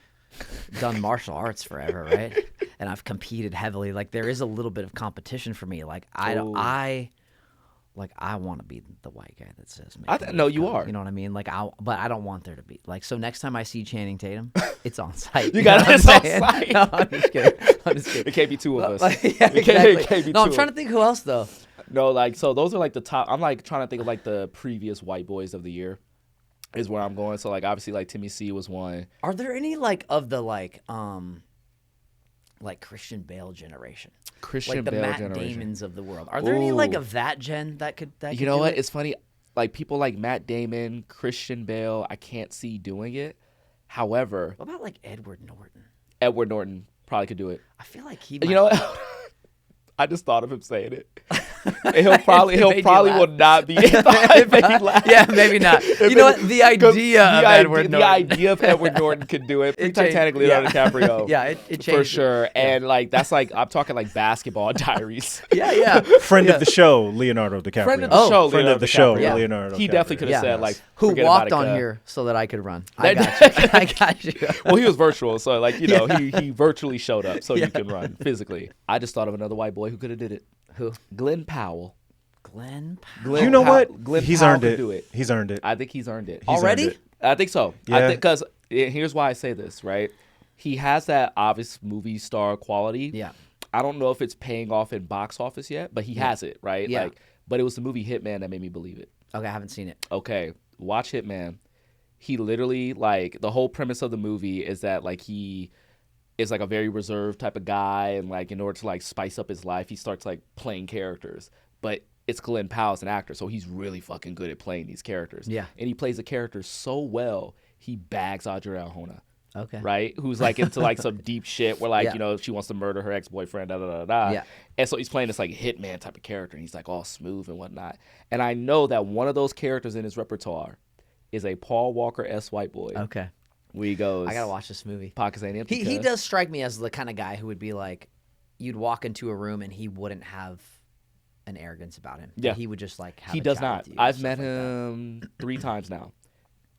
done martial arts forever, right? And I've competed heavily. Like there is a little bit of competition for me. Like I want to be the white guy that says. No, you are. You know what I mean? Like but I don't want there to be like. So next time I see Channing Tatum, it's on site. You got know it what I'm on saying? site. No, I'm just kidding. It can't be two of us. Like, yeah, It exactly. can't be No, two I'm trying of to think who else though. No, like so those are like the top. I'm like trying to think of like the previous white boys of the year is where I'm going. So like obviously like Timmy C was one. Are there any like of the like Christian Bale generation? Christian Like the Bale Matt generation. Damons of the world. Are there any like Ooh. of that gen that could You know do what? it? It's funny. Like people like Matt Damon, Christian Bale, I can't see doing it. However, What about like Edward Norton? Edward Norton probably could do it. I feel like he. You know what? I just thought of him saying it. And he'll probably It made you laugh. will not be. It made me laugh. Yeah, maybe not. You know what? The idea of Edward Norton. The idea of Edward Norton could do it. It Titanic, changed- Leonardo yeah. DiCaprio. Yeah, it changed for it. sure. And like that's like I'm talking like basketball diaries. Yeah. Friend of the show, Leonardo DiCaprio. Friend of the Oh, show, Friend Leonardo of the show, DiCaprio. Yeah. Leonardo. He definitely could have Yeah. said like Who forget walked about it, on cuz. here so that I could run? I got you. I got you. Well, he was virtual, so like you know he virtually showed up so you can run physically. I just thought of another white boy who could have did it. Who? Glenn Powell. Glenn. Glenn You know Powell- what? Glenn He's Powell earned could it. do it. He's earned it. I think he's earned it. He's Already? earned it. I think so. Yeah. Because here's why I say this, right? He has that obvious movie star quality. Yeah. I don't know if it's paying off in box office yet, but he has it, right? Yeah. Like, but it was the movie Hitman that made me believe it. Okay, I haven't seen it. Okay, watch Hitman. He literally like the whole premise of the movie is that like he is like a very reserved type of guy, and like in order to like spice up his life, he starts like playing characters. But it's Glenn Powell as an actor, so he's really fucking good at playing these characters. Yeah. And he plays the character so well, he bags Audrey Arjona. Okay. Right? Who's like into like some deep shit where like, she wants to murder her ex-boyfriend, Yeah. And so he's playing this like hitman type of character, and he's like all smooth and whatnot. And I know that one of those characters in his repertoire is a Paul Walker-esque white boy. Okay. Where he goes, I gotta watch this movie. Pockets ain't empty. He does strike me as the kind of guy who would be like, you'd walk into a room and he wouldn't have an arrogance about him. Yeah. He would just like have He a does chat not. with you I've and met stuff like that. him 3 times now.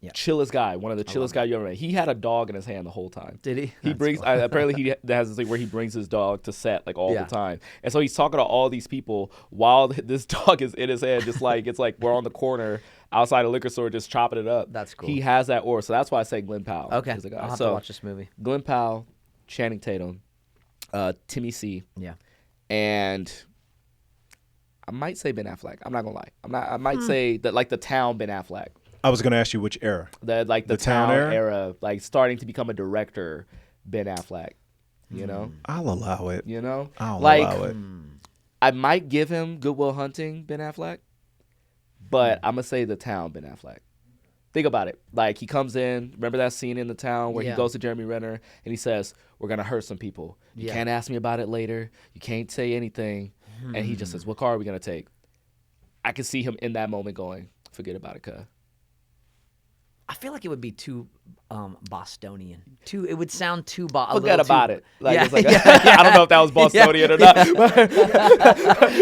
Yeah. Chillest guy, one of the chillest guy you ever met. He had a dog in his hand the whole time. Did he? He That's brings cool. apparently he has this thing where he brings his dog to set like all Yeah. the time, and so he's talking to all these people while this dog is in his hand, just like it's like we're on the corner outside a liquor store just chopping it up. That's cool. He has that aura, so that's why I say Glenn Powell. Okay. is the guy. I'll have so to watch this movie. Glenn Powell, Channing Tatum, Timmy C, Yeah. and I might say Ben Affleck. I'm not gonna lie. I might say that like the town Ben Affleck. I was going to ask you which era. The town era, like starting to become a director, Ben Affleck. You know, I'll allow it. you know, I'll like allow it. I might give him Good Will Hunting, Ben Affleck, but I'm gonna say the town, Ben Affleck. Think about it. Like he comes in. Remember that scene in the town where Yeah. he goes to Jeremy Renner and he says, "We're gonna hurt some people. You Yeah. can't ask me about it later. You can't say anything." And he just says, "What car are we gonna take?" I can see him in that moment going, "Forget about it, cuz." I feel like it would be too Bostonian. It would sound too Forget about it. Like, Yeah. it's like I don't know if that was Bostonian or not. But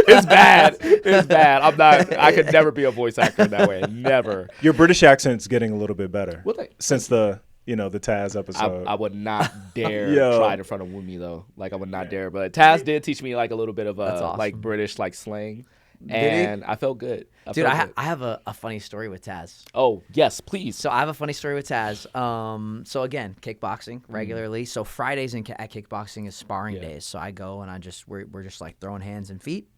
it's bad. It's bad. I'm not. I could never be a voice actor in that way. Never. Your British accent's getting a little bit better Well, like- since the Taz episode. I would not dare Yo. try it in front of Wumi though. Like I would not dare. But Taz did teach me like a little bit of That's awesome. like British like slang, he? and I felt good. Dude, felt good. I have a funny story with Taz. Oh yes, please. So I have a funny story with Taz. So again, kickboxing regularly. So Fridays at kickboxing is sparring days. So I go and we're just like throwing hands and feet.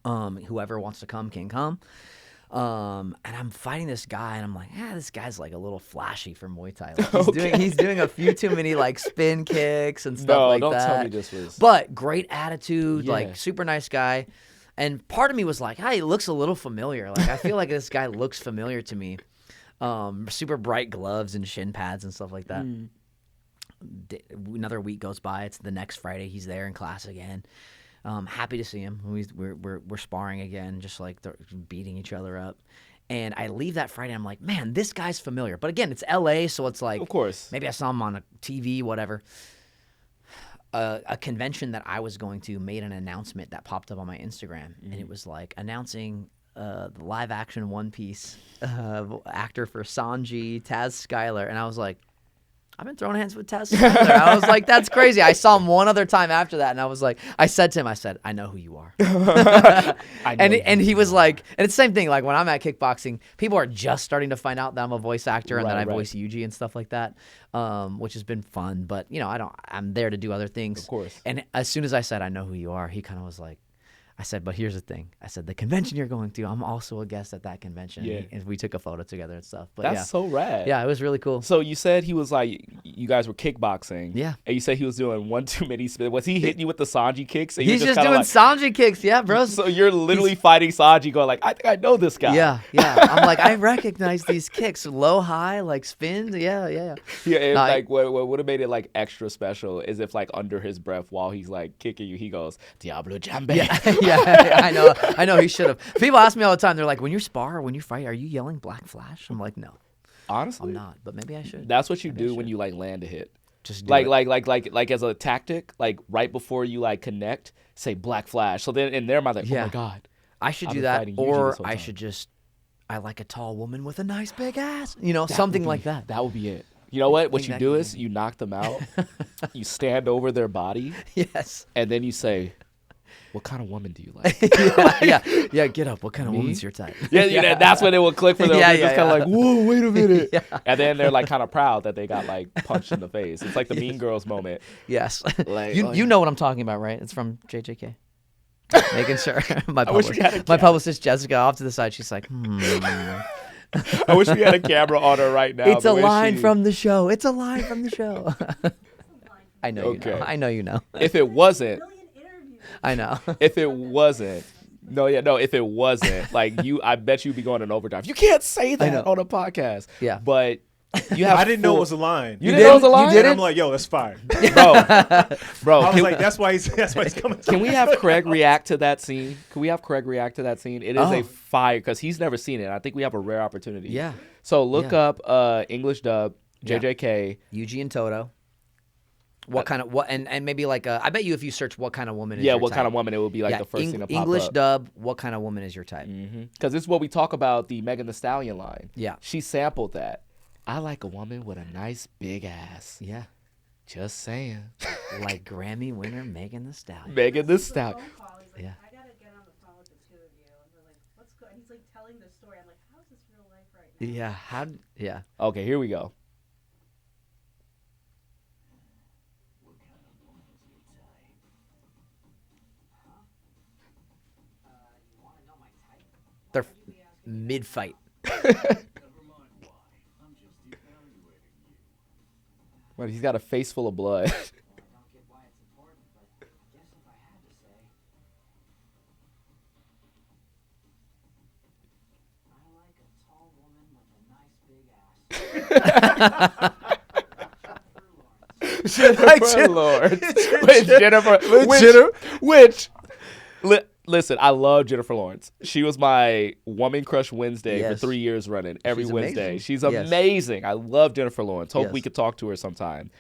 Whoever wants to come can come. And I'm fighting this guy, and I'm like, this guy's like a little flashy for Muay Thai. Like, he's doing a few too many like spin kicks and stuff like don't that. tell me this was. But great attitude, Yeah. like super nice guy. And part of me was like, he looks a little familiar. Like I feel like this guy looks familiar to me. Super bright gloves and shin pads and stuff like that. Another week goes by. It's the next Friday. He's there in class again. Happy to see him. We're sparring again, just like beating each other up. And I leave that Friday. I'm like, man, this guy's familiar. But again, it's LA, so it's like, Of course. maybe I saw him on a TV, whatever. A convention that I was going to made an announcement that popped up on my Instagram, and it was like announcing the live action One Piece actor for Sanji, Taz Skylar, and I was like, I've been throwing hands with Taz Skylar. I was like, that's crazy. I saw him one other time after that, and I was like, I said to him, I know who you are. And he was like, and it's the same thing. Like when I'm at kickboxing, people are just starting to find out that I'm a voice actor and that I voice Yuji and stuff like that, which has been fun. But I'm there to do other things. Of course. And as soon as I said I know who you are, he kind of was like, I said, but here's the thing. I said, the convention you're going to, I'm also a guest at that convention. Yeah. And we took a photo together and stuff. But That's so rad. yeah, it was really cool. So you said he was like, you guys were kickboxing. Yeah. And you said he was doing one too many spin. Was he hitting you with the Sanji kicks? And you're He's just kinda doing like, Sanji kicks. Yeah, bro. So you're literally fighting Sanji going like, I think I know this guy. Yeah. I'm like, I recognize these kicks. Low, high, like spins. Yeah. Yeah, and No, like what would have made it like extra special is if like under his breath while he's like kicking you, he goes, Diablo Jambe. Yeah, I know he should have. People ask me all the time. They're like, when you spar or when you fight, are you yelling Black Flash? I'm like, no, Honestly, I'm not. But maybe I should. that's what you do when you like land a hit. Just do like it. like as a tactic, like right before you like connect, say Black Flash. So then in their mind, like, oh Yeah. my god, I should I've do been that, fighting Yuji or this whole I time. should just. I like a tall woman with a nice big ass. Something That would like be- that. That would be it. You know what? What think you that do could is you knock them out, you stand over their body, Yes. and then you say, "What kind of woman do you like?" yeah. Get up. What kind of woman's your type? Yeah, that's when it will click for them. Yeah, They're just yeah, kind of like, "Whoa, wait a minute," Yeah. and then they're like kind of proud that they got like punched in the face. It's like the Mean Girls moment. Yes. Like, you know what I'm talking about, right? It's from JJK. Making sure. My wish we had a my publicist Jessica off to the side. She's like, I wish we had a camera on her right now. It's the a way line she- from the show. It's a line from the show. I know you know. Okay. I know you know. If it wasn't, I know. if it wasn't No, if it wasn't, like, I bet you'd be going in overdrive. You can't say that on a podcast. Yeah. But you have I didn't know it was a line. You didn't know it was a line? You did? I'm like, yo, that's fire. Bro. I was like, that's why he's coming. Can we have Craig react to that scene? It is a fire because he's never seen it. I think we have a rare opportunity. Yeah. So look up English dub, JJK. Yuji and Toto. What kind of and maybe like I bet you if you search what kind of woman is your what type. kind of woman, it would be like the first thing to pop English up. dub, what kind of woman is your type? Because this is what we talk about, the Megan Thee Stallion line. Yeah. She sampled that. I like a woman with a nice big ass. Yeah. Just saying. Like Grammy winner Megan Thee Stallion. Megan Thee Stallion. Yeah. I gotta get on the phone with the two of you. And we're like, let's go. And he's like telling the story. I'm like, how's this real life right now? Yeah. Okay, here we go. They're mid-fight. But he's got a face full of blood. Jennifer Lawrence. Listen, I love Jennifer Lawrence. She was my Woman Crush Wednesday for 3 years running. Every Wednesday. She's amazing. I love Jennifer Lawrence. Hope we could talk to her sometime.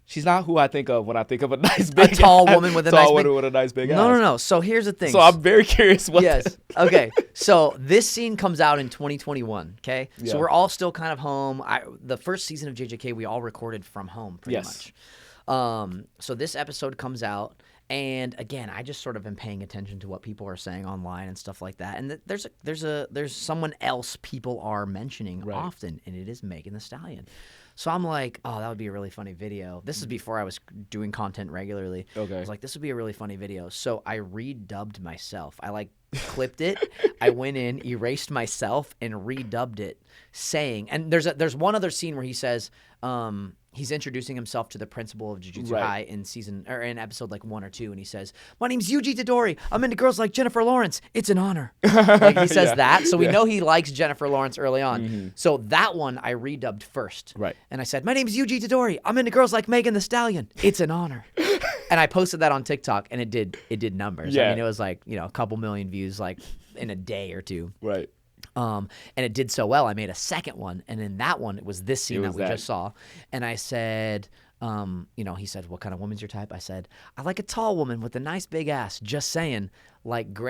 She's not who I think of when I think of a nice big tall woman with a nice big ass. No. So here's the thing. So I'm very curious what Okay. So this scene comes out in 2021, okay? Yeah. So we're all still kind of home. The first season of JJK we all recorded from home pretty much. So this episode comes out, and again, I just sort of am paying attention to what people are saying online and stuff like that. And there's someone else people are mentioning often, and it is Megan Thee Stallion. So I'm like, oh, that would be a really funny video. This is before I was doing content regularly. Okay. I was like, this would be a really funny video. So I redubbed myself. I clipped it. I went in, erased myself, and redubbed it, saying, and there's one other scene where he says, he's introducing himself to the principal of Jujutsu Kaisen in episode 1 or 2, and he says, "My name's Yuji Itadori. I'm into girls like Jennifer Lawrence. It's an honor." He says that, so we know he likes Jennifer Lawrence early on. So that one I redubbed first, and I said, "My name's Yuji Itadori. I'm into girls like Megan Thee Stallion. It's an honor." And I posted that on TikTok, and it did numbers. I mean, it was a couple million views in a day or two. Right. And it did so well, I made a second one, and in that one, it was this scene that we just saw. And I said, he said, "What kind of woman's your type?" I said, "I like a tall woman with a nice big ass." Just saying,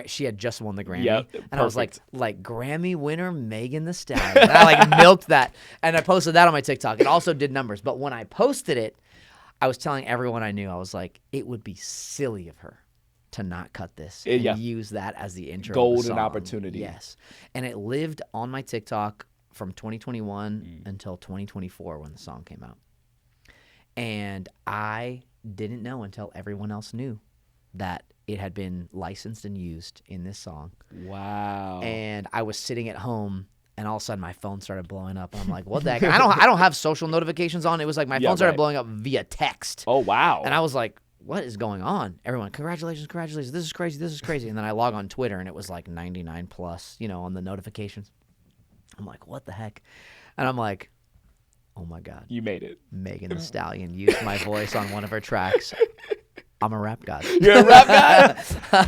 she had just won the Grammy. Yep, and perfect. I was like Grammy winner Megan Thee Stallion. And I milked that, and I posted that on my TikTok. It also did numbers, but when I posted it, I was telling everyone I knew, I was like, it would be silly of her to not cut this and use that as the intro. Golden opportunity. Yes. And it lived on my TikTok from 2021 until 2024 when the song came out. And I didn't know until everyone else knew that it had been licensed and used in this song. Wow. And I was sitting at home, and all of a sudden my phone started blowing up. I'm like, what the heck? I don't have social notifications on. It was like my phone started blowing up via text. Oh, wow. And I was like, what is going on? Everyone, congratulations. This is crazy. And then I log on Twitter, and it was 99 plus, on the notifications. I'm like, what the heck? And I'm like, oh my God. You made it. Megan Thee Stallion used my voice on one of her tracks. I'm a rap god. You're a rap god?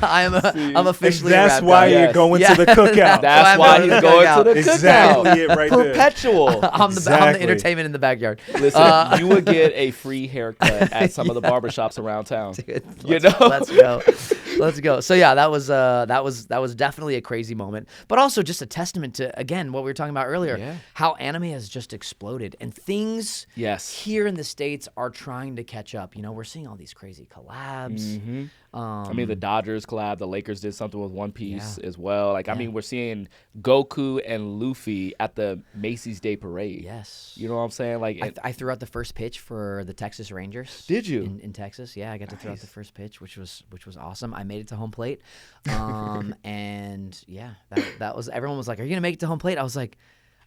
I'm officially a rap god. That's why you're going to the cookout. That's why he's going to the cookout. Exactly it right there. Perpetual. I'm the entertainment in the backyard. Listen, you would get a free haircut at some of the barbershops around town. Dude, let's go. So yeah, that was definitely a crazy moment, but also just a testament to, again, what we were talking about earlier, how anime has just exploded, and things here in the States are trying to catch up. We're seeing all these crazy collabs. I mean, the Dodgers collab, the Lakers did something with One Piece as well. I mean, we're seeing Goku and Luffy at the Macy's Day Parade. Yes. You know what I'm saying? I threw out the first pitch for the Texas Rangers. Did you? In Texas, yeah, I got to throw out the first pitch, which was awesome. I made it to home plate, and yeah, that was. Everyone was like, "Are you gonna make it to home plate?" I was like,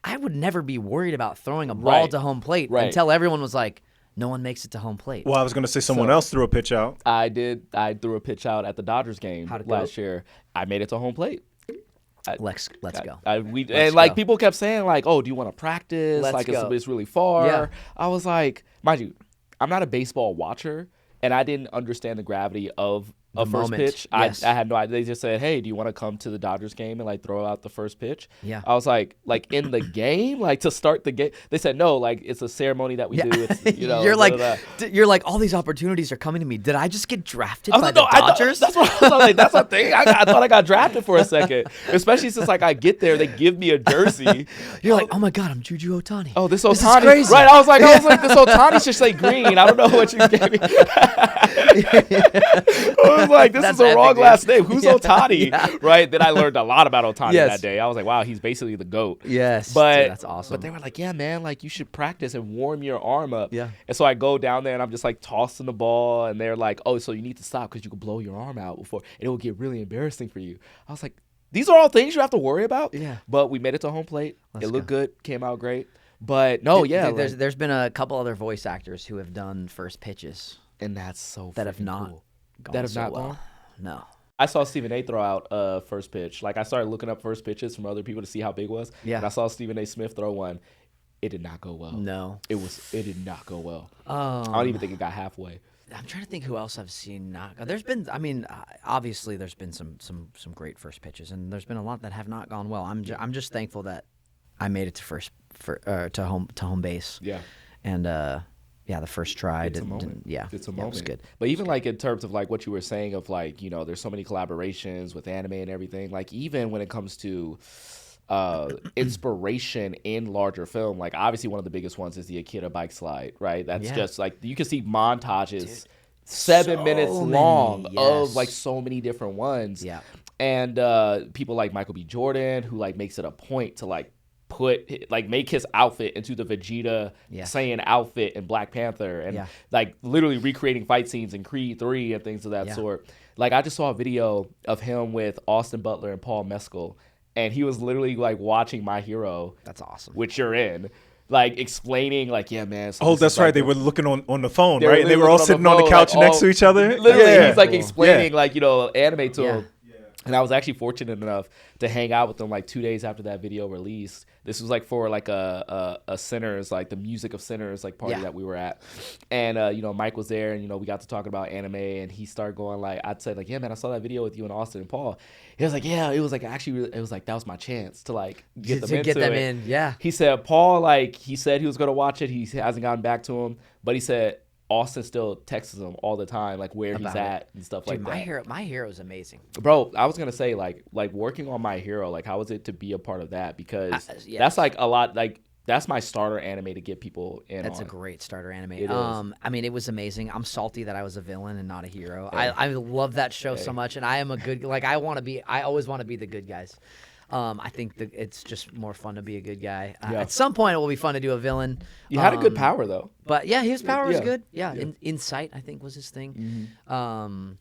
I would never be worried about throwing a ball to home plate until everyone was like, No one makes it to home plate. Well, I was going to say someone else threw a pitch out. I did. I threw a pitch out at the Dodgers game last year. I made it to home plate. Let's go. People kept saying like, "Oh, do you want to practice? Let's go. It's really far." Yeah. I was like, mind you, I'm not a baseball watcher, and I didn't understand the gravity of a first moment. pitch. Yes. I had no idea. They just said, "Hey, do you want to come to the Dodgers game and like throw out the first pitch?" Yeah. I was like in the game, like to start the game. They said no, like it's a ceremony that we do. It's, you know, you're like all these opportunities are coming to me. Did I just get drafted by like, the Dodgers? That's what I was like. That's the thing. I thought I got drafted for a second, especially since like I get there, they give me a jersey. You're like, oh my god, I'm Juju Otani. Oh, this is Otani, crazy. right? I was like, this Otani should say green. I don't know what you gave me. I was like, this is a wrong last name. Who's Otani? Yeah. Right? Then I learned a lot about Otani Yes. that day. I was like, wow, he's basically the GOAT. Yes, But dude, that's awesome. But they were like, yeah, man, like you should practice and warm your arm up. Yeah. And so I go down there and I'm just like tossing the ball, and they're like, oh, so you need to stop because you could blow your arm out before, and it will get really embarrassing for you. I was like, these are all things you have to worry about. Yeah. But we made it to home plate. Let's It looked go. good. Came out great. But no, There's been a couple other voice actors who have done first pitches and that's so that have freaking not cool. gone That have so not well. gone? No. I saw Stephen A. throw out first pitch. Like I started looking up first pitches from other people to see how big it was. Yeah. And I saw Stephen A. Smith throw one. It did not go well. No. It did not go well. I don't even think it got halfway. I'm trying to think who else I've seen not. There's been, I mean, obviously there's been some great first pitches, and there's been a lot that have not gone well. I'm just thankful that I made it to home base. Yeah. And the first try It's a moment. It was good. But even like in terms of like what you were saying of like, you know, there's so many collaborations with anime and everything. Like even when it comes to inspiration in larger film, like obviously one of the biggest ones is the Akira bike slide, right? That's just like you can see montages 7 minutes long of like so many different ones. Yeah. And people like Michael B. Jordan, who like makes it a point to like make his outfit into the Vegeta Saiyan outfit in Black Panther, and like literally recreating fight scenes in Creed 3 and things of that sort. Like I just saw a video of him with Austin Butler and Paul Mescal, and he was literally like watching My Hero. That's awesome. Which you're in. Like explaining, like, yeah, man. So oh, that's right. They were looking on the phone, they right? And they were all sitting on the couch next to each other. Literally, he's like explaining, like, you know, anime to him. Yeah. And I was actually fortunate enough to hang out with them like 2 days after that video released. This was like for like a Sinners, like the Music of Sinners like party that we were at. And, you know, Mike was there and, you know, we got to talking about anime, and he started going like, I'd say like, yeah, man, I saw that video with you and Austin and Paul. He was like, yeah, it was like actually, it was like, that was my chance to like get them in. Yeah. He said, Paul, like he said he was going to watch it. He hasn't gotten back to him, but he said, Austin still texts him all the time, like where he's at and stuff like that. My Hero is amazing, bro. I was gonna say like working on My Hero, like how was it to be a part of that? Because that's like a lot. Like that's my starter anime to get people in. That's a great starter anime. It is. I mean, it was amazing. I'm salty that I was a villain and not a hero. I love that show so much, and I am a good. Like I always want to be the good guys. I think that it's just more fun to be a good guy. At some point, it will be fun to do a villain. You had a good power, though. But yeah, his power was good. Yeah. Insight, I think, was his thing. Mm-hmm.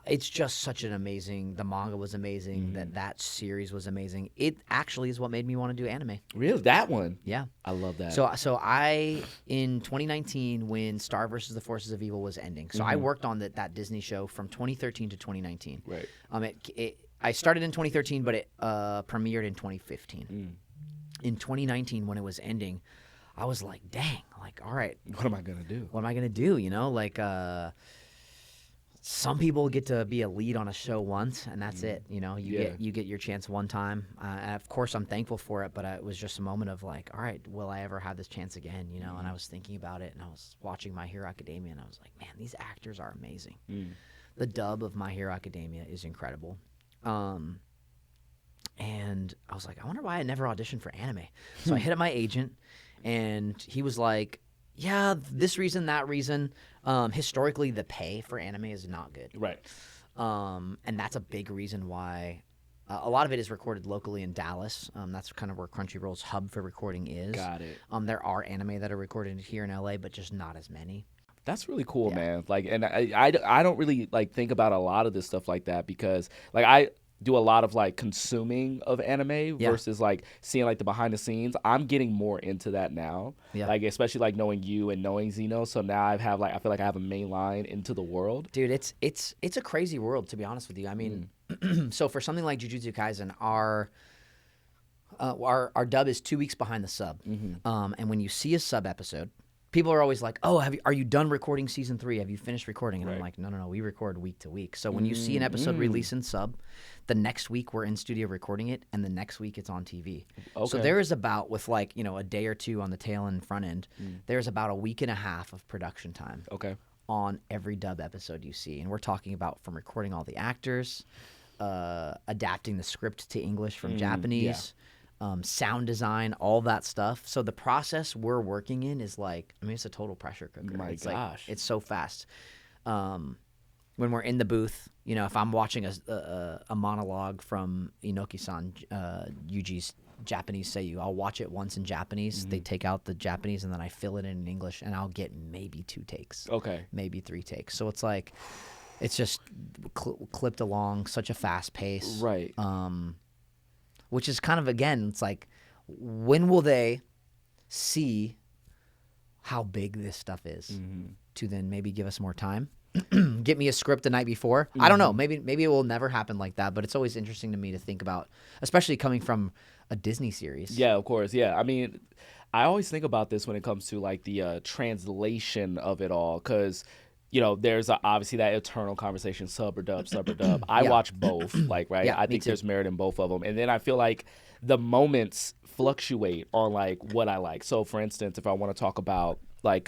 It's just such an amazing. The manga was amazing. Mm-hmm. That series was amazing. It actually is what made me want to do anime. Really, that one? Yeah, I love that. So I in 2019 when Star vs. the Forces of Evil was ending. So I worked on that Disney show from 2013 to 2019. Right. I started in 2013, but it premiered in 2015. In 2019, when it was ending, I was like, dang, like, all right. What am I going to do? What am I going to do? You know, like some people get to be a lead on a show once, and that's it. You know, you get your chance one time. Of course, I'm thankful for it, but it was just a moment of like, all right, will I ever have this chance again? You know, and I was thinking about it, and I was watching My Hero Academia, and I was like, man, these actors are amazing. The dub of My Hero Academia is incredible. And I was like, I wonder why I never auditioned for anime. So I hit up my agent, and he was like, yeah, this reason, that reason. Historically, the pay for anime is not good. Right. And that's a big reason why a lot of it is recorded locally in Dallas. That's kind of where Crunchyroll's hub for recording is. Got it. There are anime that are recorded here in LA, but just not as many. That's really cool, man. Like, and I don't really like think about a lot of this stuff like that because, like, do a lot of like consuming of anime versus like seeing like the behind the scenes. I'm getting more into that now. Yeah. Like especially like knowing you and knowing Zeno. So now I feel like I have a main line into the world. Dude, it's a crazy world, to be honest with you. I mean, so for something like Jujutsu Kaisen, our dub is 2 weeks behind the sub. And when you see a sub episode, people are always like, "Oh, are you done recording season 3? Have you finished recording?" And I'm like, "No, we record week to week." So when you see an episode release in sub, the next week we're in studio recording it, and the next week it's on TV. Okay. So there is about, with like, you know, a day or two on the tail and front end, there's about a week and a half of production time. Okay. On every dub episode you see, and we're talking about from recording all the actors, adapting the script to English from Japanese. Sound design, all that stuff. So the process we're working in is like, I mean, it's a total pressure cooker. My gosh. Like, it's so fast. When we're in the booth, you know, if I'm watching a monologue from Inoki-san, Yuji's Japanese seiyuu, I'll watch it once in Japanese. They take out the Japanese and then I fill it in English, and I'll get maybe 2 takes. Okay. Maybe 3 takes. So it's like, it's just clipped along such a fast pace. Right. Which is kind of, again, it's like, when will they see how big this stuff is to then maybe give us more time? Get me a script the night before? I don't know. Maybe it will never happen like that, but it's always interesting to me to think about, especially coming from a Disney series. Yeah, of course. Yeah. I mean, I always think about this when it comes to like the translation of it all, because you know, there's obviously that eternal conversation, sub or dub. I watch both, like, right? Yeah, I think there's merit in both of them. And then I feel like the moments fluctuate on, like, what I like. So, for instance, if I want to talk about, like,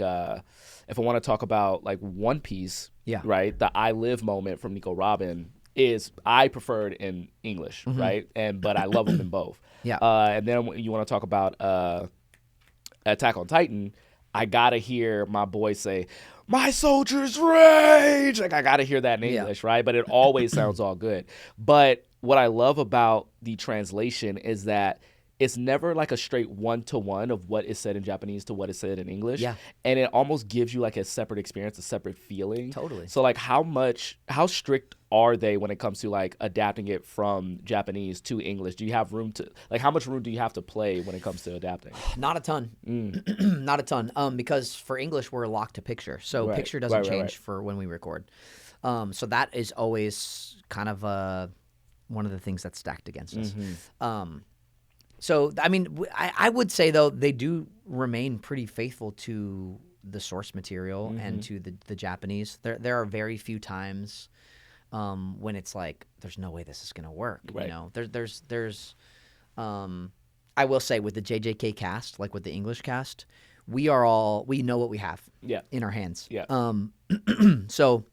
One Piece, right? The I Live moment from Nico Robin is, I preferred in English, right? But I love them in both. Yeah. And then when you want to talk about Attack on Titan, I gotta hear my boy say, "My soldiers rage!" Like, I gotta hear that in English, right? But it always sounds all good. But what I love about the translation is that it's never like a straight one-to-one of what is said in Japanese to what is said in English. Yeah. And it almost gives you like a separate experience, a separate feeling. Totally. So like how strict are they when it comes to like adapting it from Japanese to English? Do you have room to, like, how much room do you have to play when it comes to adapting? Not a ton. Not a ton. Because for English, we're locked to picture. So picture doesn't change for when we record. So that is always kind of one of the things that's stacked against us. So, I mean, I would say, though, they do remain pretty faithful to the source material and to the Japanese. There are very few times when it's like, there's no way this is going to work. Right. You know, there's I will say, with the JJK cast, like with the English cast, we know what we have in our hands. Yeah. So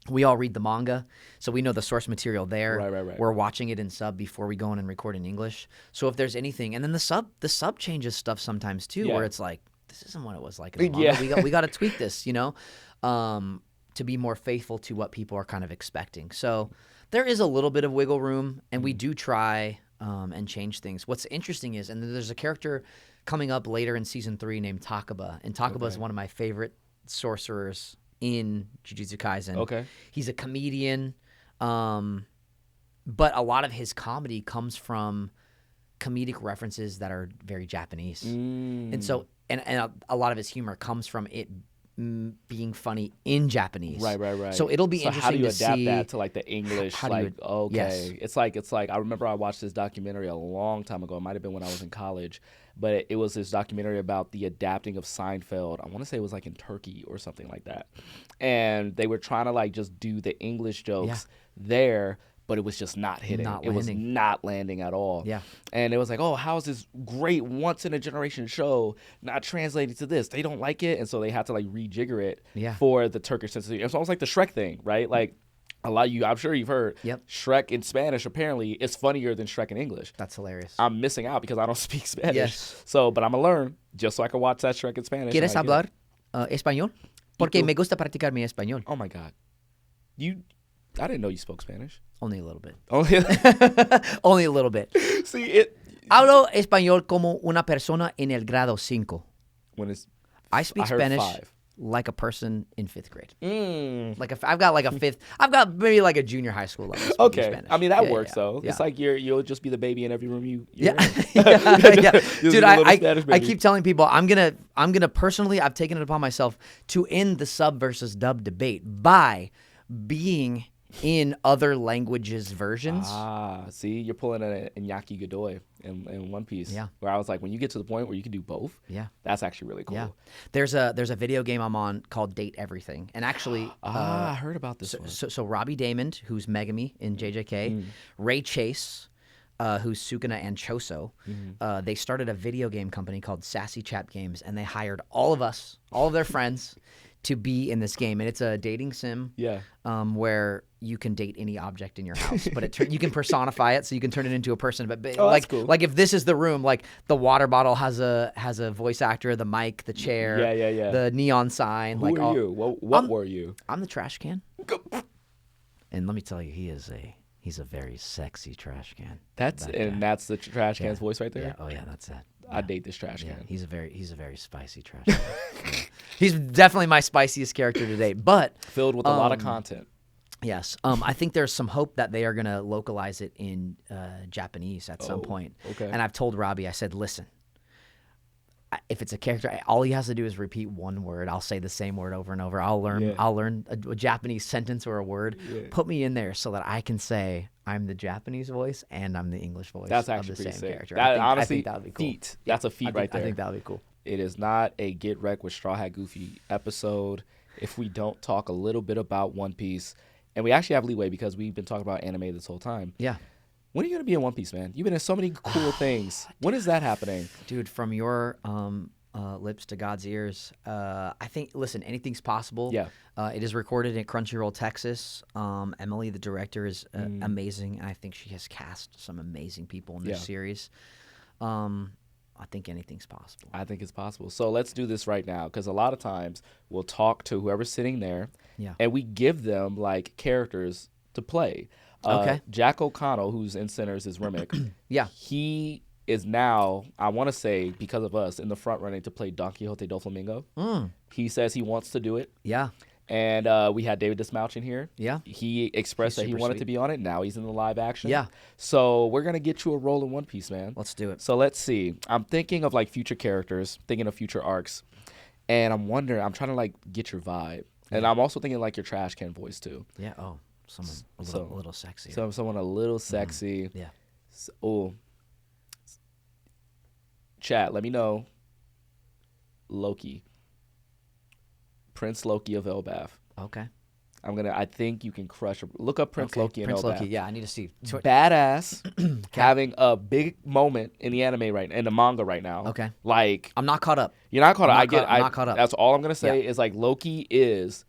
we all read the manga, so we know the source material there. Right. We're watching it in sub before we go in and record in English. So if there's anything, and then the sub changes stuff sometimes too, where it's like, this isn't what it was like in the manga. Yeah. We got to tweak this, you know, to be more faithful to what people are kind of expecting. So there is a little bit of wiggle room, and we do try and change things. What's interesting is, and there's a character coming up later in season 3 named Takaba, and Takaba is one of my favorite sorcerers in Jujutsu Kaisen. Okay. He's a comedian, but a lot of his comedy comes from comedic references that are very Japanese. And so, and a lot of his humor comes from it being funny in Japanese. Right. So it'll be interesting to see. How do you adapt that to like the English? Yes. It's like I remember I watched this documentary a long time ago. It might have been when I was in college, but it was this documentary about the adapting of Seinfeld. I want to say it was like in Turkey or something like that. And they were trying to like just do the English jokes there, but it was just not hitting. It was not landing at all. Yeah. And it was like, oh, how is this great once-in-a-generation show not translated to this? They don't like it, and so they had to like rejigger it for the Turkish sensitivity. It's almost like the Shrek thing, right? Like, a lot of you, I'm sure you've heard, Shrek in Spanish apparently is funnier than Shrek in English. That's hilarious. I'm missing out because I don't speak Spanish. Yes. So, but I'm going to learn just so I can watch that Shrek in Spanish. ¿Quieres hablar español? Porque me gusta practicar mi español. Oh, my God. I didn't know you spoke Spanish. Only a little bit. Only a little bit. See, Hablo español como una persona en el grado 5. I speak Spanish. 5. like a person in 5th grade. I've got maybe like a junior high school level. Okay, Spanish. I mean that works though. Yeah. It's like you'll just be the baby in every room you're Yeah, in. yeah. Just Dude, a little I Spanish I baby. keep telling people I'm gonna personally, I've taken it upon myself to end the sub versus dub debate by being in other languages versions. See, you're pulling an Iñaki Godoy in One Piece. Yeah. Where I was like, when you get to the point where you can do both, Yeah. that's actually really cool. Yeah, there's a video game I'm on called Date Everything, and actually, I heard about this one. so Robbie Damon, who's Megami in JJK, Ray Chase, who's Sukuna and Choso, they started a video game company called Sassy Chap Games, and they hired all of their friends, to be in this game, and it's a dating sim. Yeah. Where you can date any object in your house, but you can personify it, so you can turn it into a person. But that's like, cool. like if this is the room, like the water bottle has a voice actor, the mic, the chair, Yeah. the neon sign. Who like are you? What were you? I'm the trash can. And let me tell you, he's a very sexy trash can. That's the trash can's voice right there. Yeah. Oh yeah, that's it. I date this trash Yeah, can. he's a very spicy trash can. Yeah. He's definitely my spiciest character to date. But Filled with a lot of content. yes, I think there's some hope that they are going to localize it in Japanese at some point. Okay. And I've told Robbie, I said, listen, if it's a character, all he has to do is repeat one word. I'll say the same word over and over. I'll learn a Japanese sentence or a word. Yeah. Put me in there so that I can say I'm the Japanese voice and I'm the English voice. That's actually of the pretty same sick. character. Honestly, I think that would be cool. Feat. That's a feat right there. I think that would be cool. It is not a Get Wrecked with Straw Hat Goofy episode if we don't talk a little bit about One Piece. And we actually have leeway because we've been talking about anime this whole time. Yeah. When are you going to be in One Piece, man? You've been in so many cool things. When is that happening? Dude, from your lips to God's ears, I think, listen, anything's possible. Yeah. It is recorded in Crunchyroll, Texas. Emily, the director, is amazing. And I think she has cast some amazing people in this series. I think anything's possible. I think it's possible. So let's do this right now because a lot of times we'll talk to whoever's sitting there and we give them like characters to play. Okay. Jack O'Connell, who's in Sinners, is Remick. Yeah. He is now, I want to say, because of us, in the front running to play Don Quixote do Flamingo. He says he wants to do it. Yeah. And we had David Dismouch in here. Yeah. He expressed that he wanted to be on it. Now he's in the live action. Yeah. So we're going to get you a role in One Piece, man. Let's do it. So let's see. I'm thinking of like future characters, thinking of future arcs. And I'm wondering, I'm trying to like get your vibe. And I'm also thinking like your trash can voice too. Yeah. Oh, someone a little sexy. So someone a little sexy. Yeah. Oh. Chat, let me know. Loki. Prince Loki of Elbaf. Okay. I think you can crush. Look up Prince Loki in Prince Elbaf. Loki. Yeah, I need to see. Badass. Having a big moment in the anime in the manga right now. Okay. Like I'm not caught up. you're not caught up. I'm not caught up. That's all I'm gonna say is like Loki is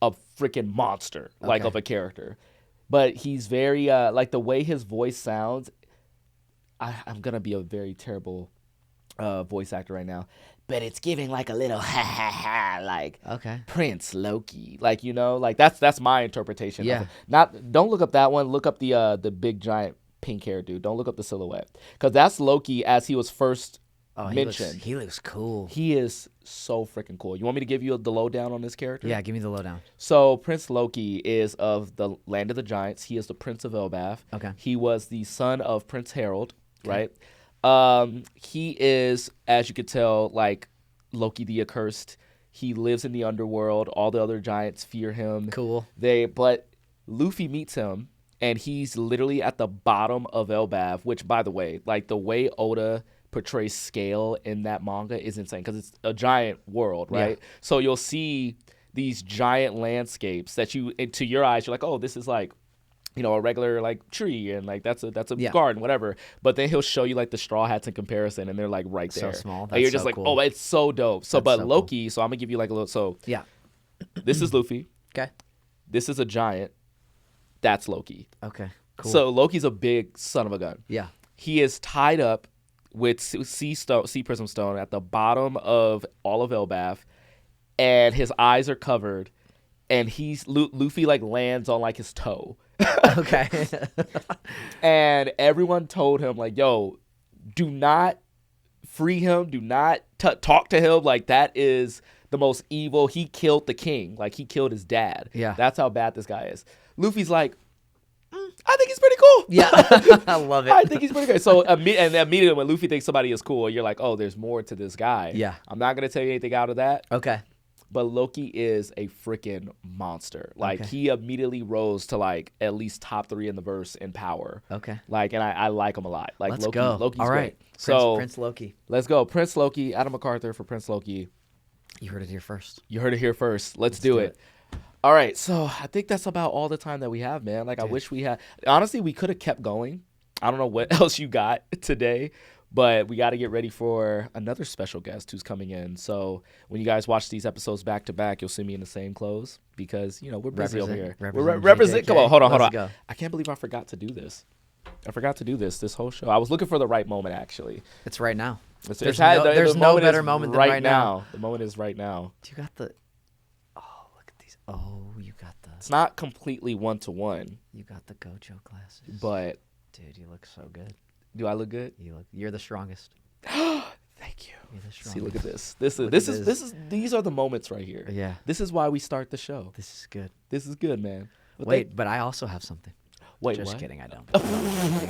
a freaking monster, like of a character. But he's very like the way his voice sounds. I'm gonna be a very terrible voice actor right now, but it's giving like a little ha ha ha, like Prince Loki, like like that's my interpretation. Yeah. Don't look up that one. Look up the big giant pink hair dude. Don't look up the silhouette because that's Loki as he was first mentioned. He looks cool. He is so freaking cool. You want me to give you the lowdown on this character? Yeah, give me the lowdown. So Prince Loki is of the land of the giants. He is the Prince of Elbaf. Okay. He was the son of Prince Harold, right? He is, as you could tell, like Loki the Accursed. He lives in the underworld. All the other giants fear him. Cool. But Luffy meets him, and he's literally at the bottom of Elbaf, which, by the way, like the way Oda portrays scale in that manga is insane because it's a giant world, right? Yeah. So you'll see these giant landscapes that to your eyes, you're like, oh, this is like, a regular like tree and like that's a garden, whatever. But then he'll show you like the straw hats in comparison, and they're like right there. So small. And you're just so like, cool. oh, it's so dope. So, That's but so Loki. cool. So I'm gonna give you like a little. So Yeah. this is Luffy. Okay. This is a giant. That's Loki. Okay. Cool. So Loki's a big son of a gun. Yeah. He is tied up with sea prism stone at the bottom of all of Elbaf, and his eyes are covered, and Luffy like lands on like his toe. Okay. And everyone told him like, yo, do not free him, do not talk to him, like that is the most evil. He killed the king. Like, he killed his dad. Yeah. That's how bad this guy is. Luffy's like, I think he's pretty cool. Yeah. I love it. I think he's pretty good. So immediately when Luffy thinks somebody is cool, you're like, oh, there's more to this guy. Yeah. I'm not going to tell you anything out of that. Okay. But Loki is a freaking monster. Like, he immediately rose to, like, at least top 3 in the verse in power. Okay. Like, and I like him a lot. Like, Let's go. Loki's All right. great. Prince Loki. Let's go. Prince Loki, Adam MacArthur for Prince Loki. You heard it here first. You heard it here first. Let's do it. All right. So I think that's about all the time that we have, man. Like, I wish we had. Honestly, we could have kept going. I don't know what else you got today. But we got to get ready for another special guest who's coming in. So when you guys watch these episodes back to back, you'll see me in the same clothes because, you know, we're busy over here. Represent. Come on, hold on. Go. I can't believe I forgot to do this. I forgot to do this whole show. I was looking for the right moment, actually. It's right now. There's no better moment than right now. The moment is right now. You got the. Oh, look at these. Oh, you got the. It's not completely one-to-one. You got the Gojo glasses. But. Dude, you look so good. Do I look good? You're the strongest. Thank you. You're the strongest. See, look at this. These are the moments right here. Yeah. This is why we start the show. This is good. This is good, man. But I also have something. Wait, Just what? kidding, I don't.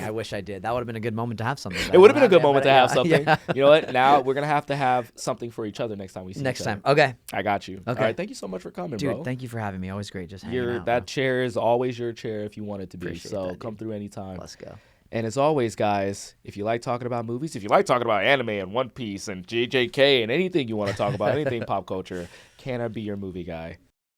I wish I did. That would have been a good moment to have something. It would have been a good moment to have something. Yeah. You know what? Now we're gonna have something for each other next time we see Next each other. time. Okay. I got you. Okay. All right. Thank you so much for coming, Dude, bro. thank you for having me. Always great just hanging out. That chair is always your chair if you want it to be. Appreciate So that, come dude. through anytime. Let's go. And as always, guys, if you like talking about movies, if you like talking about anime and One Piece and JJK and anything you want to talk about, anything pop culture, can I be your movie guy?